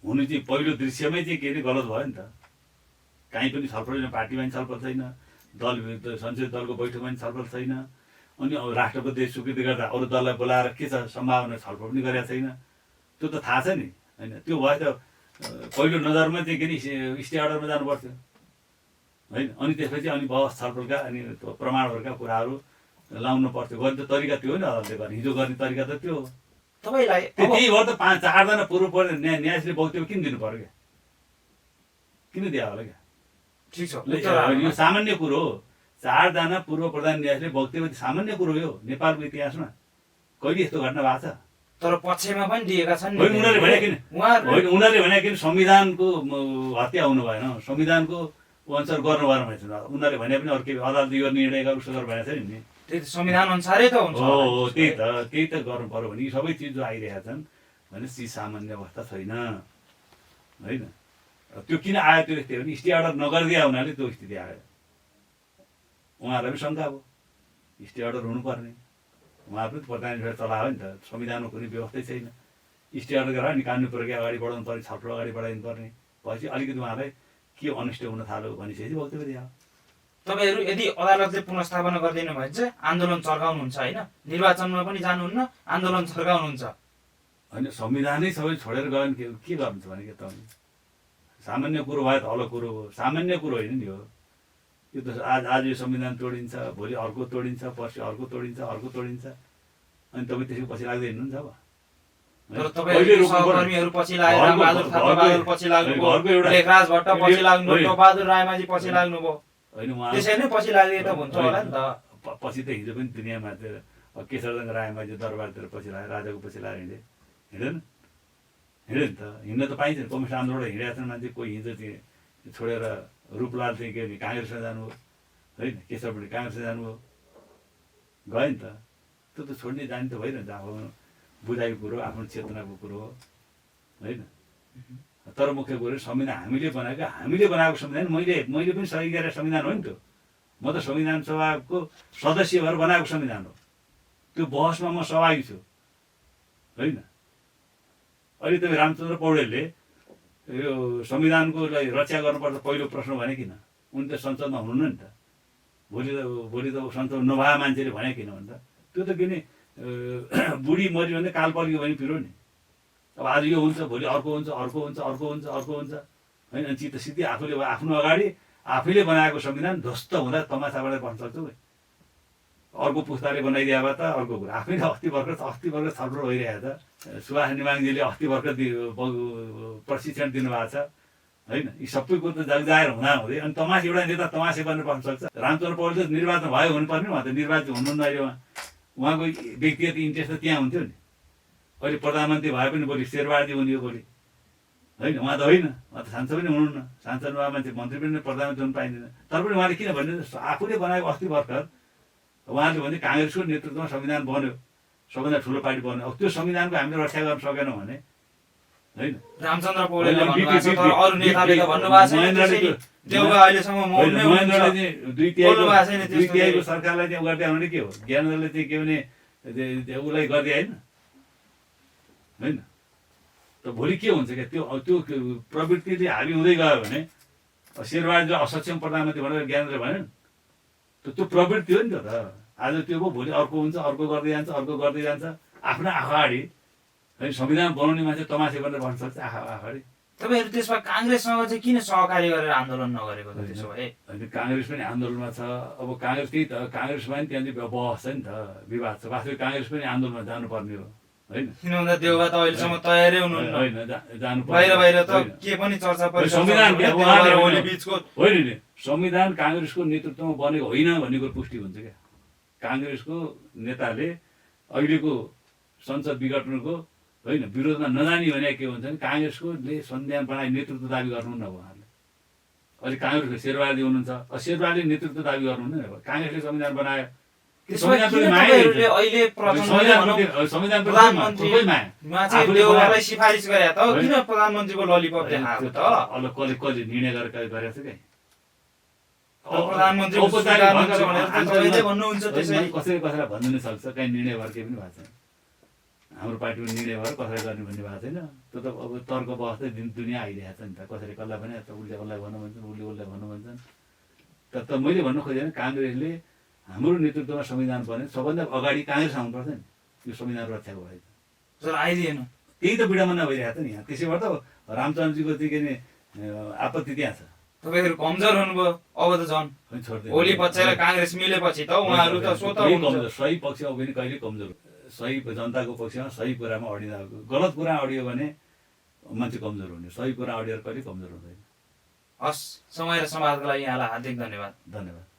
[SPEAKER 2] हुनु चाहिँ पहिलो दृश्यमै चाहिँ के अरे गलत भयो नि त काहीँ पनि छलफल छैन पार्टीमा पनि छलफल छैन दल संसदीय दलको बैठकमा पनि छलफल छैन अनि अब राष्ट्रपति स्वीकृति गर्दा अरू दललाई बोलाएर के छ सम्भावना छलफल पनि गरेका छैन त्यो त थाहा छ नि होइन त्यो भए त पहिलो नजरमा चाहिँ के अरे स्टे अर्डरमा जानु पर्थ्यो होइन अनि त्यसपछि अनि बहस छलफलका अनि प्रमाणहरूका कुराहरू लाउनु पर्थ्यो गर्ने त तरिका त्यो हो नि अदालतले गर्ने हिजो गर्ने तरिका त त्यो हो
[SPEAKER 1] तपाईँलाई
[SPEAKER 2] त्यही भएर त 4जना पूर्व न्यायाधीशले वक्तव्य किन दिनु पर्यो क्या किन दियो होला क्या
[SPEAKER 1] ठिक छ
[SPEAKER 2] यो सामान्य कुरो हो 4जना पूर्व प्रधान न्यायाधीशले वक्तव्य सामान्य कुरो हो नेपालको इतिहासमा कहिले यस्तो घटना भएको छ
[SPEAKER 1] तर पक्षमा पनि दिएका छन्
[SPEAKER 2] होइन उनीहरूले भने किन संविधानको हत्या हुनु भएन संविधानको अनुसार गर्नु भएन भनेको छ उनीहरूले भने पनि अर्कै अदालतले यो निर्णय गर्नु सुधार भनेको छ नि
[SPEAKER 1] त्यही त संविधान अनुसारै त हुन्छ
[SPEAKER 2] हो त्यही त गर्नु पर्यो भने यी सबै चिज जो आइरहेका छन् भने ती सामान्य अवस्था छैन होइन त्यो किन आयो त्यो स्थिति भने स्टे अर्डर नगरिदिया हुनाले त्यो स्थिति आयो उहाँहरूलाई पनि शङ्का हो स्टे अर्डर हुनुपर्ने उहाँहरू पनि प्रधानमन्त्री चलायो नि त संविधानमा कुनै व्यवस्थै छैन स्टे अर्डर गरेर नि कानुनी प्रक्रिया अगाडि बढाउनु पर्ने छलफल अगाडि बढाइदिनु पर्ने पछि अलिकति उहाँलाई के अनिष्ट हुन थाल्यो भनिसकेपछि वक्तव्य दियो
[SPEAKER 1] तपाईँहरू यदि अदालतले पुनस्थापना गरिदिनु भने चाहिँ आन्दोलन चर्काउनुहुन्छ होइन निर्वाचनमा पनि जानुहुन्न आन्दोलन चर्काउनुहुन्छ
[SPEAKER 2] होइन संविधानै सबै छोडेर गयो भने के गर्नुहुन्छ भने के तपाईँ सामान्य कुरो भयो त हलो कुरो हो सामान्य कुरो होइन नि हो यो त आज यो संविधान तोडिन्छ भोलि अर्को तोडिन्छ पर्सि अर्को तोडिन्छ अर्को तोडिन्छ अनि तपाईँ त्यसको पछि लाग्दै हिँड्नुहुन्छ अब
[SPEAKER 1] तर तपाईँहरू सहकर्मीहरू पछि लागेर रामबहादुर थापा पछि लाग्नुभयो लेखराज भट्ट पछि लाग्नुभयो टोपबहादुर रायमाझी पछि लाग्नुभयो
[SPEAKER 2] होइन उहाँ
[SPEAKER 1] त्यसै नै पछि लाग्दिए त हुन्छ होला नि त
[SPEAKER 2] पछि त हिजो पनि दुनियाँमा केशरजंग रायमाझी दरबारतिर पछि लाग्यो राजाको पछि लागेर हिँडेन हिँड्यो नि त, हिँड्न त पाइन्छ नि। कम्युनिस्ट आन्दोलनबाट हिँडेका छन् मान्छे, कोही हिँड्छ त्यो छोडेर रूपलाल चाहिँ के अरे काङ्ग्रेसमा जानुभयो होइन, केशवपट्टि काङ्ग्रेसमा जानुभयो, गयो नि त। त्यो त छोड्ने जाने त भइरहन्छ, आफ्नो बुझाइको कुरो, आफ्नो चेतनाको कुरो हो होइन। तर मुख्य कुरो संविधान हामीले बनाएको संविधान मैले पनि सही गरेर संविधान हो नि त्यो। म त संविधान सभाको सदस्य भएर बनाएको संविधान हो, त्यो बहसमा म सहभागी छु होइन। अहिले तपाईँ रामचन्द्र पौडेलले यो संविधानको रक्षा गर्नुपर्छ पहिलो प्रश्न भने किन? उनी त संसदमा हुनुहुन्न नि त। भोलि त संसदमा नभए मान्छेले भने किन भन्दा त्यो त किन बुढी मऱ्यो भने काल पल्क्यो भने पिरो नि। अब आज यो हुन्छ, भोलि अर्को हुन्छ, अर्को हुन्छ, अर्को हुन्छ, अर्को हुन्छ होइन। अनि चित्त सिद्धि आफूले आफ्नो अगाडि आफैले बनाएको संविधान ध्वस्त हुँदा तमासाबाट बन्न सक्छौ। अर्को पुस्ताले बनाइदिए भए त अर्को कुरा। आफैले अस्ति भर्खर छलफल भइरहेको छ। सुभाष निमाङजीले अस्ति भर्खर प्रशिक्षण दिनुभएको छ होइन। यी सबै कुरो त जगजाहेर हुँदै अनि तमास एउटा नेता तमासे बनेर बस्न सक्छ। रामचन्द्र पौडेल त निर्वाचन भयो हुनुपर्ने, उहाँ त निर्वाचित हुनुहुन्न अहिले। उहाँको व्यक्तिगत इन्ट्रेस्ट त त्यहाँ हुन्थ्यो नि। अहिले प्रधानमन्त्री भए पनि भोलि शेरबहादुर हुने हो भोलि होइन। उहाँ त होइन, उहाँ त सांसद पनि हुनुहुन्न। सांसद भए मान्छे मन्त्री पनि प्रधानमन्त्री हुनु पाइँदैन। तर पनि उहाँले किन भन्नु, आफूले बनाएको अस्ति भर्खर उहाँले भने काङ्ग्रेसको नेतृत्वमा संविधान बन्यो, सबभन्दा ठुलो पार्टी बन्यो। अब त्यो संविधानको हामीले रक्षा गर्न सकेनौँ भने होइन।
[SPEAKER 1] रामचन्द्र पौडेलले भन्नुभएको छ, तर अरू नेताले त भन्नुभएको छैन त्यसरी। देउबा अहिलेसम्म मौन नै हुनुहुन्छ।
[SPEAKER 2] महेन्द्रले चाहिँ दुई तिहाईको सरकारलाई चाहिँ गर्दै आउने के हो? ज्ञानेन्द्रले चाहिँ के भने उसलाई गर्दै होइन होइन। त भोलि के हुन्छ क्या, त्यो प्रवृत्तिले हाबी हुँदै गयो भने शेरबहादुरले असक्षम प्रधानमन्त्री भनेर ज्ञानेन्द्रले भन्यो नि, त्यो प्रवृत्ति हो नि त। आज त्यो भयो, भोलि अर्को हुन्छ, अर्को गर्दै जान्छ, अर्को गर्दै जान्छ। आफ्नो अगाडि होइन संविधान बनाउने मान्छे तमासे गरेर भन्न सक्छ अगाडि।
[SPEAKER 1] तपाईँहरू त्यसमा काङ्ग्रेससँग चाहिँ किन सहकारी गरेर आन्दोलन नगरेको त त्यसो भए?
[SPEAKER 2] होइन, काङ्ग्रेस पनि आन्दोलनमा छ। अब काङ्ग्रेस त्यही त, काङ्ग्रेसमा पनि त्यहाँनिर बहस छ नि त, विवाद छ। वास्तविक काङ्ग्रेस पनि आन्दोलनमा जानुपर्ने हो होइन।
[SPEAKER 1] किन भन्दा देउबा त अहिलेसम्म तयारै हुनुहुन्न
[SPEAKER 2] होइन, जानु
[SPEAKER 1] बाहिर त के पनि चर्चा
[SPEAKER 2] संविधान
[SPEAKER 1] ओली बिचको
[SPEAKER 2] होइन नि। संविधान काङ्ग्रेसको नेतृत्वमा बनेको होइन भन्ने कुरो पुष्टि हुन्छ क्या। काङ्ग्रेसको नेताले अहिलेको संसद विघटनको होइन विरोधमा नजाने भने के हुन्छ भने काङ्ग्रेसकोले संविधान बनाए नेतृत्व दाबी गर्नुहुन्न अब उहाँहरूले। अहिले काङ्ग्रेसको शेरबहादुर हुनुहुन्छ, शेरबहादुरले नेतृत्व दाबी गर्नुहुन्न। काङ्ग्रेसले संविधान बनायो,
[SPEAKER 1] सिफारिस गरे त किन प्रधानमन्त्रीको ललिपप देखाएको त?
[SPEAKER 2] कसले निर्णय गरेको छ क्या।
[SPEAKER 1] प्रधानमन्त्री भन्नुहुन्छ त्यसरी
[SPEAKER 2] कसैलाई भन्नु नै सक्छ, कहीँ निर्णय भएर केही पनि भएको छैन। हाम्रो पार्टीको निर्णय भएर कसैलाई गर्ने भन्ने भएको छैन। त्यो त अब तर्क बहस त दुनियाँ आइरहेको छ नि त। कसैले कसलाई भने उसले उसलाई भन्नु भन्छन्, उसले उसलाई भन्नु भन्छन्। त मैले भन्नु खोजेँ काङ्ग्रेसले हाम्रो नेतृत्वमा संविधान बन्यो, सबभन्दा अगाडि काङ्ग्रेस आउनुपर्छ नि यो संविधान रक्षाको लागि।
[SPEAKER 1] तर आइदिएन,
[SPEAKER 2] त्यही त विडम्बना भइरहेको छ नि यहाँ। त्यसैबाट त रामचन्द्रजीको चाहिँ के अरे आपत्ति त्यहाँ छ।
[SPEAKER 1] तपाईँहरू कमजोर हुनुभयो, अब त झन् ओली पक्ष र काङ्ग्रेस मिलेपछि त उहाँहरू त स्वत
[SPEAKER 2] कमजोर। सही पक्षमा पनि कहिले कमजोर, सही जनताको पक्षमा सही कुरामा अडिँदा, गलत कुरा अडियो भने मान्छे कमजोर हुने, सही कुरा अडिएर कहिले कमजोर हुँदैन।
[SPEAKER 1] हस्, समय र समाजको लागि यहाँलाई हार्दिक धन्यवाद।
[SPEAKER 2] धन्यवाद।